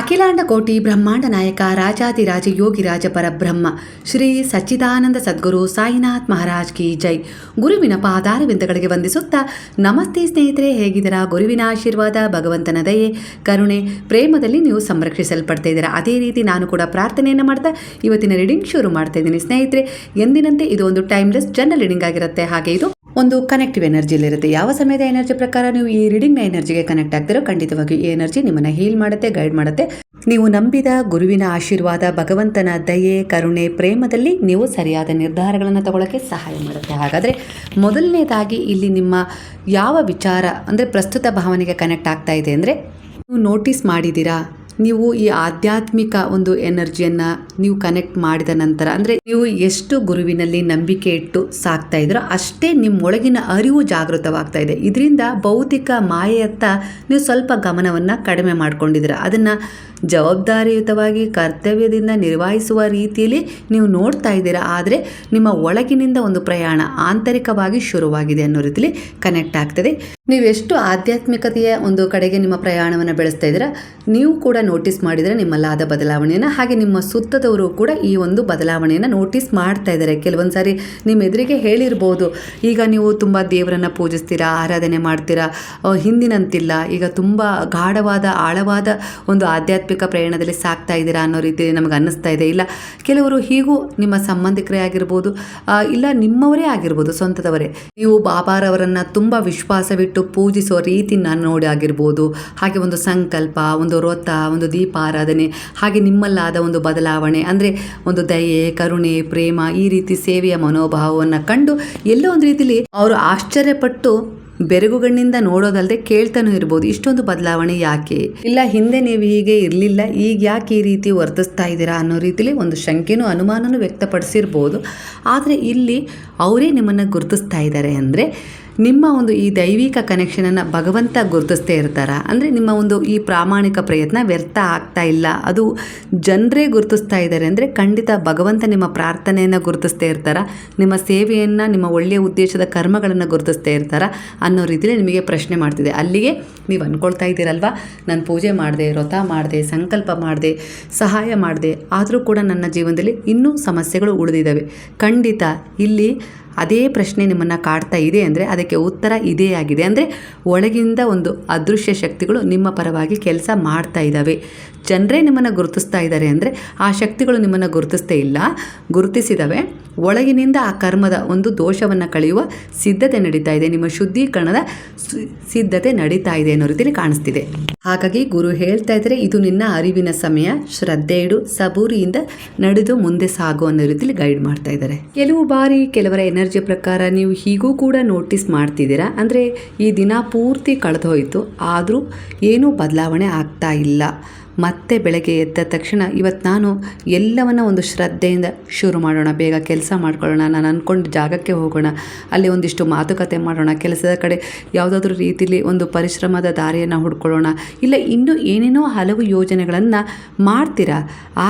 ಅಖಿಲಾಂಡ ಕೋಟಿ ಬ್ರಹ್ಮಾಂಡ ನಾಯಕ ರಾಜಾದಿರಾಜ ಯೋಗಿರಾಜ ಪರಬ್ರಹ್ಮ ಶ್ರೀ ಸಚ್ಚಿದಾನಂದ ಸದ್ಗುರು ಸಾಯಿನಾಥ್ ಮಹಾರಾಜ್ ಕಿ ಜೈ. ಗುರುವಿನ ಪಾದಾರವಿಂದಗಳಿಗೆ ವಂದಿಸುತ್ತಾ ನಮಸ್ತೆ ಸ್ನೇಹಿತರೆ, ಹೇಗಿದ್ದೀರಾ? ಗುರುವಿನ ಆಶೀರ್ವಾದ, ಭಗವಂತನ ದಯೆ, ಕರುಣೆ, ಪ್ರೇಮದಲ್ಲಿ ನೀವು ಸಂರಕ್ಷಿಸಲ್ಪಡ್ತಾ ಇದ್ದೀರಾ. ಅದೇ ರೀತಿ ನಾನು ಕೂಡ ಪ್ರಾರ್ಥನೆಯನ್ನು ಮಾಡ್ತಾ ಇವತ್ತಿನ ರೀಡಿಂಗ್ ಶುರು ಮಾಡ್ತಾ ಇದ್ದೀನಿ. ಸ್ನೇಹಿತರೆ, ಎಂದಿನಂತೆ ಇದು ಒಂದು ಟೈಮ್ಲೆಸ್ ಜನರಲ್ ರೀಡಿಂಗ್ ಆಗಿರುತ್ತೆ. ಹಾಗೆ ಇದು ಒಂದು ಕನೆಕ್ಟಿವ್ ಎನರ್ಜಿಲಿರುತ್ತೆ. ಯಾವ ಸಮಯದ ಎನರ್ಜಿ ಪ್ರಕಾರ ನೀವು ಈ ರೀಡಿಂಗ್ನ ಎನರ್ಜಿಗೆ ಕನೆಕ್ಟ್ ಆಗ್ತಿರೋ ಖಂಡಿತವಾಗಿ ಈ ಎನರ್ಜಿ ನಿಮ್ಮನ್ನು ಹೀಲ್ ಮಾಡುತ್ತೆ, ಗೈಡ್ ಮಾಡುತ್ತೆ. ನೀವು ನಂಬಿದ ಗುರುವಿನ ಆಶೀರ್ವಾದ, ಭಗವಂತನ ದಯೆ, ಕರುಣೆ, ಪ್ರೇಮದಲ್ಲಿ ನೀವು ಸರಿಯಾದ ನಿರ್ಧಾರಗಳನ್ನು ತಗೊಳ್ಳೋಕ್ಕೆ ಸಹಾಯ ಮಾಡುತ್ತೆ. ಹಾಗಾದರೆ ಮೊದಲನೇದಾಗಿ ಇಲ್ಲಿ ನಿಮ್ಮ ಯಾವ ವಿಚಾರ ಅಂದರೆ ಪ್ರಸ್ತುತ ಭಾವನೆಗೆ ಕನೆಕ್ಟ್ ಆಗ್ತಾ ಇದೆ ಅಂದರೆ, ನೀವು ನೋಟಿಸ್ ಮಾಡಿದ್ದೀರಾ, ನೀವು ಈ ಆಧ್ಯಾತ್ಮಿಕ ಒಂದು ಎನರ್ಜಿಯನ್ನು ನೀವು ಕನೆಕ್ಟ್ ಮಾಡಿದ ನಂತರ ಅಂದರೆ ನೀವು ಎಷ್ಟು ಗುರುವಿನಲ್ಲಿ ನಂಬಿಕೆ ಇಟ್ಟು ಸಾಕ್ತಾ ಇದ್ರೋ ಅಷ್ಟೇ ನಿಮ್ಮೊಳಗಿನ ಅರಿವು ಜಾಗೃತವಾಗ್ತಾ ಇದೆ. ಇದರಿಂದ ಭೌತಿಕ ಮಾಯೆಯತ್ತ ನೀವು ಸ್ವಲ್ಪ ಗಮನವನ್ನು ಕಡಿಮೆ ಮಾಡ್ಕೊಂಡಿದ್ದೀರಾ. ಅದನ್ನು ಜವಾಬ್ದಾರಿಯುತವಾಗಿ ಕರ್ತವ್ಯದಿಂದ ನಿರ್ವಹಿಸುವ ರೀತಿಯಲ್ಲಿ ನೀವು ನೋಡ್ತಾ ಇದ್ದೀರಾ. ಆದರೆ ನಿಮ್ಮ ಒಳಗಿನಿಂದ ಒಂದು ಪ್ರಯಾಣ ಆಂತರಿಕವಾಗಿ ಶುರುವಾಗಿದೆ ಅನ್ನೋ ರೀತಿಯಲ್ಲಿ ಕನೆಕ್ಟ್ ಆಗ್ತದೆ. ನೀವೆಷ್ಟು ಆಧ್ಯಾತ್ಮಿಕತೆಯ ಒಂದು ಕಡೆಗೆ ನಿಮ್ಮ ಪ್ರಯಾಣವನ್ನು ಬೆಳೆಸ್ತಾ ಇದ್ದೀರಾ, ನೀವು ಕೂಡ ನೋಟಿಸ್ ಮಾಡಿದರೆ ನಿಮ್ಮಲ್ಲಾದ ಬದಲಾವಣೆಯನ್ನು, ಹಾಗೆ ನಿಮ್ಮ ಸುತ್ತದವರು ಕೂಡ ಈ ಒಂದು ಬದಲಾವಣೆಯನ್ನು ನೋಟಿಸ್ ಮಾಡ್ತಾ ಇದ್ದಾರೆ. ಕೆಲವೊಂದು ಸಾರಿ ನಿಮ್ಮ ಎದುರಿಗೆ ಹೇಳಿರ್ಬೋದು, ಈಗ ನೀವು ತುಂಬ ದೇವರನ್ನು ಪೂಜಿಸ್ತೀರಾ, ಆರಾಧನೆ ಮಾಡ್ತೀರಾ, ಹಿಂದಿನಂತಿಲ್ಲ, ಈಗ ತುಂಬ ಗಾಢವಾದ ಆಳವಾದ ಒಂದು ಆಧ್ಯಾತ್ಮಿಕ ಪ್ರಯಾಣದಲ್ಲಿ ಸಾಕ್ತಾ ಇದ್ದೀರಾ ಅನ್ನೋ ರೀತಿ ನಮಗೆ ಅನ್ನಿಸ್ತಾ ಇದೆ. ಇಲ್ಲ ಕೆಲವರು ಹೀಗೂ ನಿಮ್ಮ ಸಂಬಂಧಿಕರೇ ಆಗಿರ್ಬೋದು, ಇಲ್ಲ ನಿಮ್ಮವರೇ ಆಗಿರ್ಬೋದು, ಸ್ವಂತದವರೇ, ನೀವು ಬಾಬಾರವರನ್ನು ತುಂಬ ವಿಶ್ವಾಸವಿಟ್ಟು ಪೂಜಿಸೋ ರೀತಿನ ನೋಡಿ ಆಗಿರ್ಬೋದು. ಹಾಗೆ ಒಂದು ಸಂಕಲ್ಪ, ಒಂದು ವ್ರತ, ಒಂದು ದೀಪಾರಾಧನೆ, ಹಾಗೆ ನಿಮ್ಮಲ್ಲಾದ ಒಂದು ಬದಲಾವಣೆ ಅಂದರೆ ಒಂದು ದಯೆ, ಕರುಣೆ, ಪ್ರೇಮ, ಈ ರೀತಿ ಸೇವೆಯ ಮನೋಭಾವವನ್ನು ಕಂಡು ಎಲ್ಲೋ ಒಂದು ರೀತಿಯಲ್ಲಿ ಅವರು ಆಶ್ಚರ್ಯಪಟ್ಟು ಬೆರಗುಗಣ್ಣಿಂದ ನೋಡೋದಲ್ಲದೆ ಕೇಳ್ತಾನೂ ಇರ್ಬೋದು, ಇಷ್ಟೊಂದು ಬದಲಾವಣೆ ಯಾಕೆ, ಇಲ್ಲ ಹಿಂದೆ ನೀವು ಹೀಗೆ ಇರಲಿಲ್ಲ, ಈಗ ಯಾಕೆ ಈ ರೀತಿ ವರ್ತಿಸ್ತಾ ಇದ್ದೀರಾ ಅನ್ನೋ ರೀತಿಯಲ್ಲಿ ಒಂದು ಶಂಕೆನೂ ಅನುಮಾನನೂ ವ್ಯಕ್ತಪಡಿಸಿರ್ಬೋದು. ಆದರೆ ಇಲ್ಲಿ ಅವರೇ ನಿಮ್ಮನ್ನು ಗುರುತಿಸ್ತಾ ಇದ್ದಾರೆ. ಅಂದರೆ ನಿಮ್ಮ ಒಂದು ಈ ದೈವಿಕ ಕನೆಕ್ಷನನ್ನು ಭಗವಂತ ಗುರುತಿಸ್ತೇ ಇರ್ತಾರ. ಅಂದರೆ ನಿಮ್ಮ ಒಂದು ಈ ಪ್ರಾಮಾಣಿಕ ಪ್ರಯತ್ನ ವ್ಯರ್ಥ ಆಗ್ತಾ ಇಲ್ಲ, ಅದು ಜನರೇ ಗುರುತಿಸ್ತಾ ಇದ್ದಾರೆ ಅಂದರೆ ಖಂಡಿತ ಭಗವಂತ ನಿಮ್ಮ ಪ್ರಾರ್ಥನೆಯನ್ನು ಗುರುತಿಸ್ತೇ ಇರ್ತಾರ, ನಿಮ್ಮ ಸೇವೆಯನ್ನು, ನಿಮ್ಮ ಒಳ್ಳೆಯ ಉದ್ದೇಶದ ಕರ್ಮಗಳನ್ನು ಗುರುತಿಸ್ತೇ ಇರ್ತಾರ ಅನ್ನೋ ರೀತಿಯಲ್ಲಿ ನಿಮಗೆ ಪ್ರಶ್ನೆ ಮಾಡ್ತಿದೆ. ಅಲ್ಲಿಗೆ ನೀವು ಅಂದ್ಕೊಳ್ತಾ ಇದ್ದೀರಲ್ವ, ನಾನು ಪೂಜೆ ಮಾಡಿದೆ, ವ್ರತ ಮಾಡಿದೆ, ಸಂಕಲ್ಪ ಮಾಡಿದೆ, ಸಹಾಯ ಮಾಡಿದೆ, ಆದರೂ ಕೂಡ ನನ್ನ ಜೀವನದಲ್ಲಿ ಇನ್ನೂ ಸಮಸ್ಯೆಗಳು ಉಳಿದಿದ್ದಾವೆ. ಖಂಡಿತ ಇಲ್ಲಿ ಅದೇ ಪ್ರಶ್ನೆ ನಿಮ್ಮನ್ನು ಕಾಡ್ತಾ ಇದೆ ಅಂದರೆ ಅದಕ್ಕೆ ಉತ್ತರ ಇದೇ ಆಗಿದೆ. ಅಂದರೆ ಒಳಗಿಂದ ಒಂದು ಅದೃಶ್ಯ ಶಕ್ತಿಗಳು ನಿಮ್ಮ ಪರವಾಗಿ ಕೆಲಸ ಮಾಡ್ತಾ ಇದ್ದಾವೆ. ಜನರೇ ನಿಮ್ಮನ್ನು ಗುರುತಿಸ್ತಾ ಇದ್ದಾರೆ ಅಂದರೆ ಆ ಶಕ್ತಿಗಳು ನಿಮ್ಮನ್ನು ಗುರುತಿಸ್ತೇ ಇಲ್ಲ, ಗುರುತಿಸಿದವೆ. ಒಳಗಿನಿಂದ ಆ ಕರ್ಮದ ಒಂದು ದೋಷವನ್ನು ಕಳೆಯುವ ಸಿದ್ಧತೆ ನಡೀತಾ ಇದೆ, ನಿಮ್ಮ ಶುದ್ಧೀಕರಣದ ಸಿದ್ಧತೆ ನಡೀತಾ ಇದೆ ಅನ್ನೋ ರೀತಿಯಲ್ಲಿ ಕಾಣಿಸ್ತಿದೆ. ಹಾಗಾಗಿ ಗುರು ಹೇಳ್ತಾ ಇದ್ದಾರೆ, ಇದು ನಿನ್ನ ಅರಿವಿನ ಸಮಯ, ಶ್ರದ್ಧೆ ಇಡು, ಸಬೂರಿಯಿಂದ ನಡೆದು ಮುಂದೆ ಸಾಗು ಅನ್ನೋ ರೀತಿಯಲ್ಲಿ ಗೈಡ್ ಮಾಡ್ತಾ ಇದ್ದಾರೆ. ಕೆಲವು ಬಾರಿ ಕೆಲವರ ಎನರ್ಜಿ ಪ್ರಕಾರ ನೀವು ಹೀಗೂ ಕೂಡ ನೋಟಿಸ್ ಮಾಡ್ತಿದ್ದೀರಾ, ಅಂದರೆ ಈ ದಿನ ಪೂರ್ತಿ ಕಳೆದು ಹೋಯಿತು, ಆದರೂ ಏನೂ ಬದಲಾವಣೆ ಆಗ್ತಾ ಇಲ್ಲ. ಮತ್ತೆ ಬೆಳಗ್ಗೆ ಎದ್ದ ತಕ್ಷಣ ಇವತ್ತು ನಾನು ಎಲ್ಲವನ್ನ ಒಂದು ಶ್ರದ್ಧೆಯಿಂದ ಶುರು ಮಾಡೋಣ, ಬೇಗ ಕೆಲಸ ಮಾಡ್ಕೊಳ್ಳೋಣ, ನಾನು ಅಂದ್ಕೊಂಡು ಜಾಗಕ್ಕೆ ಹೋಗೋಣ, ಅಲ್ಲಿ ಒಂದಿಷ್ಟು ಮಾತುಕತೆ ಮಾಡೋಣ, ಕೆಲಸದ ಕಡೆ ಯಾವುದಾದ್ರೂ ರೀತಿಯಲ್ಲಿ ಒಂದು ಪರಿಶ್ರಮದ ದಾರಿಯನ್ನು ಹುಡ್ಕೊಳ್ಳೋಣ, ಇಲ್ಲ ಇನ್ನೂ ಏನೇನೋ ಹಲವು ಯೋಜನೆಗಳನ್ನು ಮಾಡ್ತೀರಾ.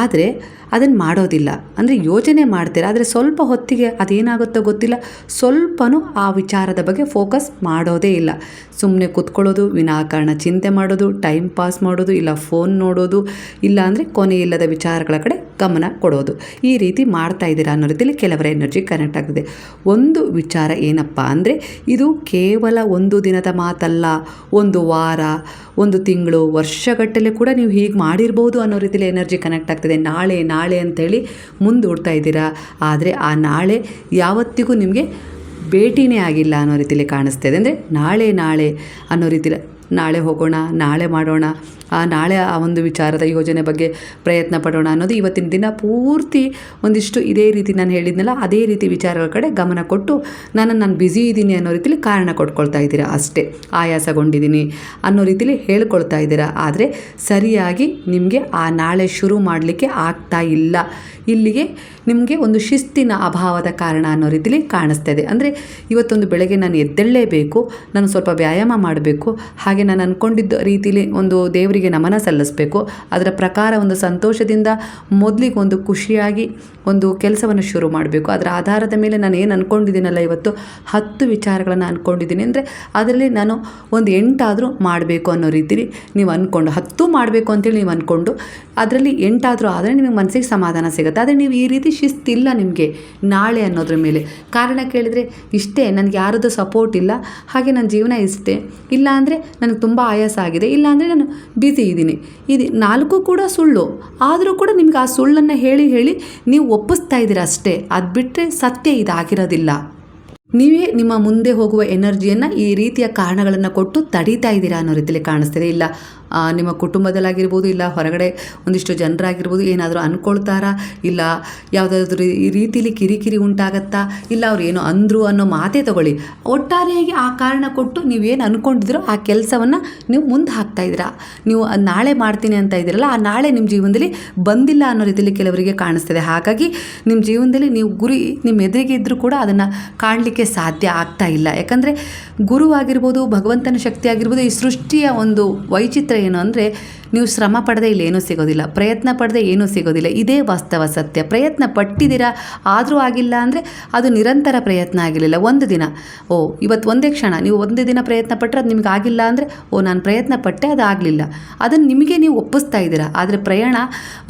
ಆದರೆ ಅದನ್ನು ಮಾಡೋದಿಲ್ಲ. ಅಂದರೆ ಯೋಜನೆ ಮಾಡ್ತೀರಾ, ಆದರೆ ಸ್ವಲ್ಪ ಹೊತ್ತಿಗೆ ಅದೇನಾಗುತ್ತೋ ಗೊತ್ತಿಲ್ಲ, ಸ್ವಲ್ಪನೂ ಆ ವಿಚಾರದ ಬಗ್ಗೆ ಫೋಕಸ್ ಮಾಡೋದೇ ಇಲ್ಲ. ಸುಮ್ಮನೆ ಕೂತ್ಕೊಳ್ಳೋದು, ವಿನಾಕಾರಣ ಚಿಂತೆ ಮಾಡೋದು, ಟೈಮ್ ಪಾಸ್ ಮಾಡೋದು, ಇಲ್ಲ ಫೋನ್ ನೋಡೋದು, ಇಲ್ಲ ಅಂದರೆ ಕೊನೆ ಇಲ್ಲದ ವಿಚಾರಗಳ ಕಡೆ ಗಮನ ಕೊಡೋದು, ಈ ರೀತಿ ಮಾಡ್ತಾ ಇದ್ದೀರಾ ಅನ್ನೋ ರೀತಿಯಲ್ಲಿ ಕೆಲವರ ಎನರ್ಜಿ ಕನೆಕ್ಟ್ ಆಗಿದೆ. ಒಂದು ವಿಚಾರ ಏನಪ್ಪ ಅಂದರೆ, ಇದು ಕೇವಲ ಒಂದು ದಿನದ ಮಾತಲ್ಲ, ಒಂದು ವಾರ, ಒಂದು ತಿಂಗಳು, ವರ್ಷಗಟ್ಟಲೆ ಕೂಡ ನೀವು ಹೀಗೆ ಮಾಡಿರ್ಬೋದು ಅನ್ನೋ ರೀತಿಯಲ್ಲಿ ಎನರ್ಜಿ ಕನೆಕ್ಟ್ ಆಗ್ತಿದೆ. ನಾಳೆ ನಾಳೆ ಅಂಥೇಳಿ ಮುಂದೂಡ್ತಾ ಇದ್ದೀರಾ, ಆದರೆ ಆ ನಾಳೆ ಯಾವತ್ತಿಗೂ ನಿಮಗೆ ಭೇಟಿನೇ ಆಗಿಲ್ಲ ಅನ್ನೋ ರೀತಿಯಲ್ಲಿ ಕಾಣಿಸ್ತಾಯಿದೆ. ಅಂದರೆ ನಾಳೆ ನಾಳೆ ಅನ್ನೋ ರೀತಿಯಲ್ಲಿ ನಾಳೆ ಹೋಗೋಣ, ನಾಳೆ ಮಾಡೋಣ, ನಾಳೆ ಆ ಒಂದು ವಿಚಾರದ ಯೋಜನೆ ಬಗ್ಗೆ ಪ್ರಯತ್ನ ಪಡೋಣ ಅನ್ನೋದು ಇವತ್ತಿನ ದಿನ ಪೂರ್ತಿ ಒಂದಿಷ್ಟು ಇದೇ ರೀತಿ ನಾನು ಹೇಳಿದ್ನಲ್ಲ ಅದೇ ರೀತಿ ವಿಚಾರಗಳ ಕಡೆ ಗಮನ ಕೊಟ್ಟು ನಾನು ಬ್ಯುಸಿ ಇದ್ದೀನಿ ಅನ್ನೋ ರೀತಿಯಲ್ಲಿ ಕಾರಣ ಕೊಟ್ಕೊಳ್ತಾ ಇದ್ದೀರಾ ಅಷ್ಟೇ. ಆಯಾಸಗೊಂಡಿದ್ದೀನಿ ಅನ್ನೋ ರೀತಿಯಲ್ಲಿ ಹೇಳ್ಕೊಳ್ತಾ ಇದ್ದೀರಾ, ಆದರೆ ಸರಿಯಾಗಿ ನಿಮಗೆ ಆ ನಾಳೆ ಶುರು ಮಾಡಲಿಕ್ಕೆ ಆಗ್ತಾ ಇಲ್ಲ. ಇಲ್ಲಿಗೆ ನಿಮಗೆ ಒಂದು ಶಿಸ್ತಿನ ಅಭಾವದ ಕಾರಣ ಅನ್ನೋ ರೀತಿಯಲ್ಲಿ ಕಾಣಿಸ್ತಾ ಇದೆ. ಅಂದರೆ ಇವತ್ತೊಂದು ಬೆಳಗ್ಗೆ ನಾನು ಎದ್ದೇಳಲೇಬೇಕು, ನಾನು ಸ್ವಲ್ಪ ವ್ಯಾಯಾಮ ಮಾಡಬೇಕು, ಹಾಗೆ ನಾನು ಅಂದ್ಕೊಂಡಿದ್ದ ರೀತಿಯಲ್ಲಿ ಒಂದು ದೇವರಿಗೆ ಅವರಿಗೆ ನಮನ ಸಲ್ಲಿಸಬೇಕು. ಅದರ ಪ್ರಕಾರ ಒಂದು ಸಂತೋಷದಿಂದ ಮೊದಲಿಗೆ ಒಂದು ಖುಷಿಯಾಗಿ ಒಂದು ಕೆಲಸವನ್ನು ಶುರು ಮಾಡಬೇಕು. ಅದರ ಆಧಾರದ ಮೇಲೆ ನಾನು ಏನು ಅಂದ್ಕೊಂಡಿದ್ದೀನಲ್ಲ, ಇವತ್ತು 10 ವಿಚಾರಗಳನ್ನು ಅಂದ್ಕೊಂಡಿದ್ದೀನಿ ಅಂದರೆ ಅದರಲ್ಲಿ ನಾನು ಒಂದು 8 ಆದರೂ ಮಾಡಬೇಕು ಅನ್ನೋ ರೀತಿಲಿ ನೀವು ಅಂದ್ಕೊಂಡು 10 ಮಾಡಬೇಕು ಅಂತೇಳಿ ನೀವು ಅಂದ್ಕೊಂಡು ಅದರಲ್ಲಿ 8 ಆದರೂ ಆದರೆ ನಿಮಗೆ ಮನಸ್ಸಿಗೆ ಸಮಾಧಾನ ಸಿಗುತ್ತೆ. ಆದರೆ ನೀವು ಈ ರೀತಿ ಶಿಸ್ತಿಲ್ಲ ನಿಮಗೆ ನಾಳೆ ಅನ್ನೋದ್ರ ಮೇಲೆ. ಕಾರಣ ಕೇಳಿದರೆ ಇಷ್ಟೇ, ನನಗೆ ಯಾರದ್ದು ಸಪೋರ್ಟ್ ಇಲ್ಲ, ಹಾಗೆ ನನ್ನ ಜೀವನ ಇಷ್ಟೇ, ಇಲ್ಲ ಅಂದರೆ ನನಗೆ ತುಂಬ ಆಯಾಸ ಆಗಿದೆ, ಇಲ್ಲ ಅಂದರೆ ನಾನು ಬ್ಯುಸಿ ಇದ್ದೀನಿ. ಇದು 4 ಕೂಡ ಸುಳ್ಳು. ಆದರೂ ಕೂಡ ನಿಮ್ಗೆ ಆ ಸುಳ್ಳನ್ನು ಹೇಳಿ ಹೇಳಿ ನೀವು ಒಪ್ಪಿಸ್ತಾ ಇದ್ದೀರ ಅಷ್ಟೇ. ಅದು ಬಿಟ್ಟರೆ ಸತ್ಯ ಇದಾಗಿರೋದಿಲ್ಲ. ನೀವೇ ನಿಮ್ಮ ಮುಂದೆ ಹೋಗುವ ಎನರ್ಜಿಯನ್ನು ಈ ರೀತಿಯ ಕಾರಣಗಳನ್ನು ಕೊಟ್ಟು ತಡೀತಾ ಇದ್ದೀರಾ ಅನ್ನೋ ರೀತಿಯಲ್ಲಿ ಕಾಣಿಸ್ತಿದೆ. ಇಲ್ಲ ನಿಮ್ಮ ಕುಟುಂಬದಲ್ಲಾಗಿರ್ಬೋದು, ಇಲ್ಲ ಹೊರಗಡೆ ಒಂದಿಷ್ಟು ಜನರಾಗಿರ್ಬೋದು ಏನಾದರೂ ಅಂದ್ಕೊಳ್ತಾರಾ, ಇಲ್ಲ ಯಾವುದಾದ್ರೂ ಈ ರೀತಿಲಿ ಕಿರಿಕಿರಿ ಉಂಟಾಗತ್ತಾ, ಇಲ್ಲ ಅವ್ರು ಏನೋ ಅಂದರು ಅನ್ನೋ ಮಾತೇ ತಗೊಳ್ಳಿ. ಒಟ್ಟಾರೆಯಾಗಿ ಆ ಕಾರಣ ಕೊಟ್ಟು ನೀವೇನು ಅಂದ್ಕೊಂಡಿದ್ದೀರೋ ಆ ಕೆಲಸವನ್ನು ನೀವು ಮುಂದೆ ಹಾಕ್ತಾ ಇದ್ದೀರಾ. ನೀವು ನಾಳೆ ಮಾಡ್ತೀನಿ ಅಂತ ಇದ್ದೀರಲ್ಲ, ಆ ನಾಳೆ ನಿಮ್ಮ ಜೀವನದಲ್ಲಿ ಬಂದಿಲ್ಲ ಅನ್ನೋ ರೀತಿಯಲ್ಲಿ ಕೆಲವರಿಗೆ ಕಾಣಿಸ್ತಿದೆ. ಹಾಗಾಗಿ ನಿಮ್ಮ ಜೀವನದಲ್ಲಿ ನೀವು ಗುರಿ ನಿಮ್ಮ ಎದುರಿಗೆ ಇದ್ದರೂ ಕೂಡ ಅದನ್ನು ಕಾಣಲಿಕ್ಕೆ ಸಾಧ್ಯ ಆಗ್ತಾ ಇಲ್ಲ. ಯಾಕಂದರೆ ಗುರುವಾಗಿರ್ಬೋದು, ಭಗವಂತನ ಶಕ್ತಿ ಆಗಿರ್ಬೋದು, ಈ ಸೃಷ್ಟಿಯ ಒಂದು ವೈಚಿತ್ರ್ಯ ಏನು ಅಂದರೆ ನೀವು ಶ್ರಮ ಪಡದೆ ಇಲ್ಲಿ ಏನೂ ಸಿಗೋದಿಲ್ಲ, ಪ್ರಯತ್ನ ಪಡದೆ ಏನೂ ಸಿಗೋದಿಲ್ಲ. ಇದೇ ವಾಸ್ತವ ಸತ್ಯ. ಪ್ರಯತ್ನ ಪಟ್ಟಿದ್ದೀರಾ ಆದರೂ ಆಗಿಲ್ಲ ಅಂದರೆ ಅದು ನಿರಂತರ ಪ್ರಯತ್ನ ಆಗಿರಲಿಲ್ಲ. ಒಂದು ದಿನ ಇವತ್ತು ಒಂದೇ ಕ್ಷಣ ನೀವು ಒಂದು ದಿನ ಪ್ರಯತ್ನ ಪಟ್ಟರೆ ಅದು ನಿಮ್ಗೆ ಆಗಿಲ್ಲ ಅಂದರೆ ನಾನು ಪ್ರಯತ್ನ ಪಟ್ಟೆ, ಅದು ಆಗಲಿಲ್ಲ. ಅದನ್ನು ನಿಮಗೆ ನೀವು ಒಪ್ಪಿಸ್ತಾ ಇದ್ದೀರಾ. ಆದರೆ ಪ್ರಯಾಣ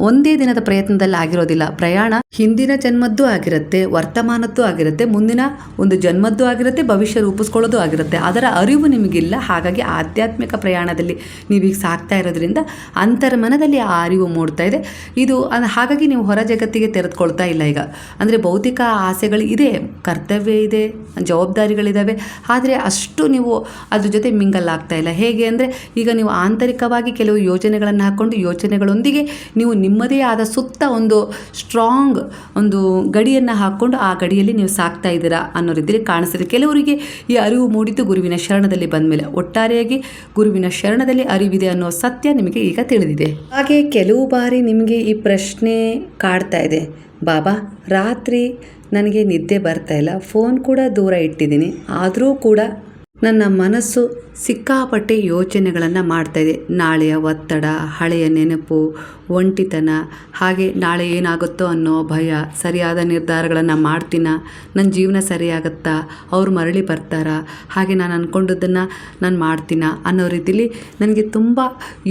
ಒಂದೇ ದಿನದ ಪ್ರಯತ್ನದಲ್ಲಿ ಆಗಿರೋದಿಲ್ಲ. ಪ್ರಯಾಣ ಹಿಂದಿನ ಜನ್ಮದ್ದು ಆಗಿರುತ್ತೆ, ವರ್ತಮಾನದ್ದು ಆಗಿರುತ್ತೆ, ಮುಂದಿನ ಒಂದು ಜನ್ಮದ್ದು ಆಗಿರುತ್ತೆ, ಭವಿಷ್ಯ ರೂಪಿಸ್ಕೊಳ್ಳೋದು ಆಗಿರುತ್ತೆ. ಅದರ ಅರಿವು ನಿಮಗಿಲ್ಲ. ಹಾಗಾಗಿ ಆಧ್ಯಾತ್ಮಿಕ ಪ್ರಯಾಣದಲ್ಲಿ ನೀವೀಗ ಸಾಕ್ತಾ ಇರೋದ್ರಿಂದ ಅಂತರ್ಮನದಲ್ಲಿ ಆ ಅರಿವು ಮೂಡ್ತಾ ಇದೆ. ಇದು ಹಾಗಾಗಿ ನೀವು ಹೊರ ಜಗತ್ತಿಗೆ ತೆರೆದುಕೊಳ್ತಾ ಇಲ್ಲ ಈಗ. ಅಂದರೆ ಭೌತಿಕ ಆಸೆಗಳು ಇದೆ, ಕರ್ತವ್ಯ ಇದೆ, ಜವಾಬ್ದಾರಿಗಳಿದ್ದಾವೆ, ಆದರೆ ಅಷ್ಟು ನೀವು ಅದ್ರ ಜೊತೆ ಮಿಂಗಲ್ ಆಗ್ತಾ ಇಲ್ಲ. ಹೇಗೆ ಅಂದರೆ ಈಗ ನೀವು ಆಂತರಿಕವಾಗಿ ಕೆಲವು ಯೋಜನೆಗಳನ್ನು ಹಾಕ್ಕೊಂಡು ಯೋಚನೆಗಳೊಂದಿಗೆ ನೀವು ನಿಮ್ಮದೇ ಆದ ಸುತ್ತ ಒಂದು ಸ್ಟ್ರಾಂಗ್ ಒಂದು ಗಡಿಯನ್ನು ಹಾಕ್ಕೊಂಡು ಆ ಗಡಿಯಲ್ಲಿ ನೀವು ಸಾಕ್ತಾ ಇದ್ದೀರಾ ಅನ್ನೋ ರೀತಿಯಲ್ಲಿ ಕಾಣಿಸ್ತಿದೆ. ಕೆಲವರಿಗೆ ಈ ಅರಿವು ಮೂಡಿದ್ದು ಗುರುವಿನ ಶರಣದಲ್ಲಿ ಬಂದ ಮೇಲೆ. ಒಟ್ಟಾರೆಯಾಗಿ ಗುರುವಿನ ಶರಣದಲ್ಲಿ ಅರಿವಿದೆ ಅನ್ನೋ ಸತ್ಯ ನಿಮಗೆ ಈಗ ತಿಳಿದಿದೆ. ಹಾಗೆ ಕೆಲವು ಬಾರಿ ನಿಮಗೆ ಈ ಪ್ರಶ್ನೆ ಕಾಡ್ತಾ ಇದೆ, ಬಾಬಾ ರಾತ್ರಿ ನನಗೆ ನಿದ್ದೆ ಬರ್ತಾ ಇಲ್ಲ, ಫೋನ್ ಕೂಡ ದೂರ ಇಟ್ಟಿದ್ದೀನಿ, ಆದರೂ ಕೂಡ ನನ್ನ ಮನಸ್ಸು ಸಿಕ್ಕಾಪಟ್ಟೆ ಯೋಚನೆಗಳನ್ನು ಮಾಡ್ತಾಯಿದೆ. ನಾಳೆಯ ಒತ್ತಡ, ಹಳೆಯ ನೆನಪು, ಒಂಟಿತನ, ಹಾಗೆ ನಾಳೆ ಏನಾಗುತ್ತೋ ಅನ್ನೋ ಭಯ, ಸರಿಯಾದ ನಿರ್ಧಾರಗಳನ್ನು ಮಾಡ್ತೀನ, ನನ್ನ ಜೀವನ ಸರಿಯಾಗುತ್ತಾ, ಅವ್ರು ಮರಳಿ ಬರ್ತಾರಾ, ಹಾಗೆ ನಾನು ಅಂದ್ಕೊಂಡದ್ದನ್ನು ನಾನು ಮಾಡ್ತೀನ ಅನ್ನೋ ರೀತಿಲಿ ನನಗೆ ತುಂಬ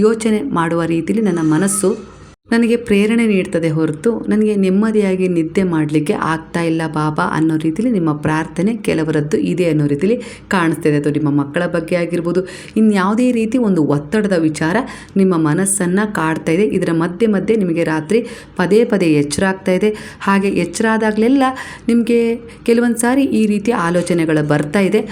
ಯೋಚನೆ ಮಾಡುವ ರೀತಿಲಿ ನನ್ನ ಮನಸ್ಸು ನನಗೆ ಪ್ರೇರಣೆ ನೀಡ್ತದೆ ಹೊರತು ನನಗೆ ನೆಮ್ಮದಿಯಾಗಿ ನಿದ್ದೆ ಮಾಡಲಿಕ್ಕೆ ಆಗ್ತಾ ಇಲ್ಲ ಬಾಬಾ ಅನ್ನೋ ರೀತಿಲಿ ನಿಮ್ಮ ಪ್ರಾರ್ಥನೆ ಕೆಲವರದ್ದು ಇದೆ ಅನ್ನೋ ರೀತಿಲಿ ಕಾಣಿಸ್ತಿದೆ. ಅದು ನಿಮ್ಮ ಮಕ್ಕಳ ಬಗ್ಗೆ ಆಗಿರ್ಬೋದು, ಇನ್ಯಾವುದೇ ರೀತಿ ಒಂದು ಒತ್ತಡದ ವಿಚಾರ ನಿಮ್ಮ ಮನಸ್ಸನ್ನು ಕಾಡ್ತಾ ಇದೆ. ಇದರ ಮಧ್ಯೆ ಮಧ್ಯೆ ನಿಮಗೆ ರಾತ್ರಿ ಪದೇ ಪದೇ ಎಚ್ಚರ ಆಗ್ತಾ ಇದೆ. ಹಾಗೆ ಎಚ್ಚರ ಆದಾಗಲೆಲ್ಲ ನಿಮಗೆ ಕೆಲವೊಂದು ಸಾರಿ ಈ ರೀತಿಯ ಆಲೋಚನೆಗಳು ಬರ್ತಾ ಇದೆ.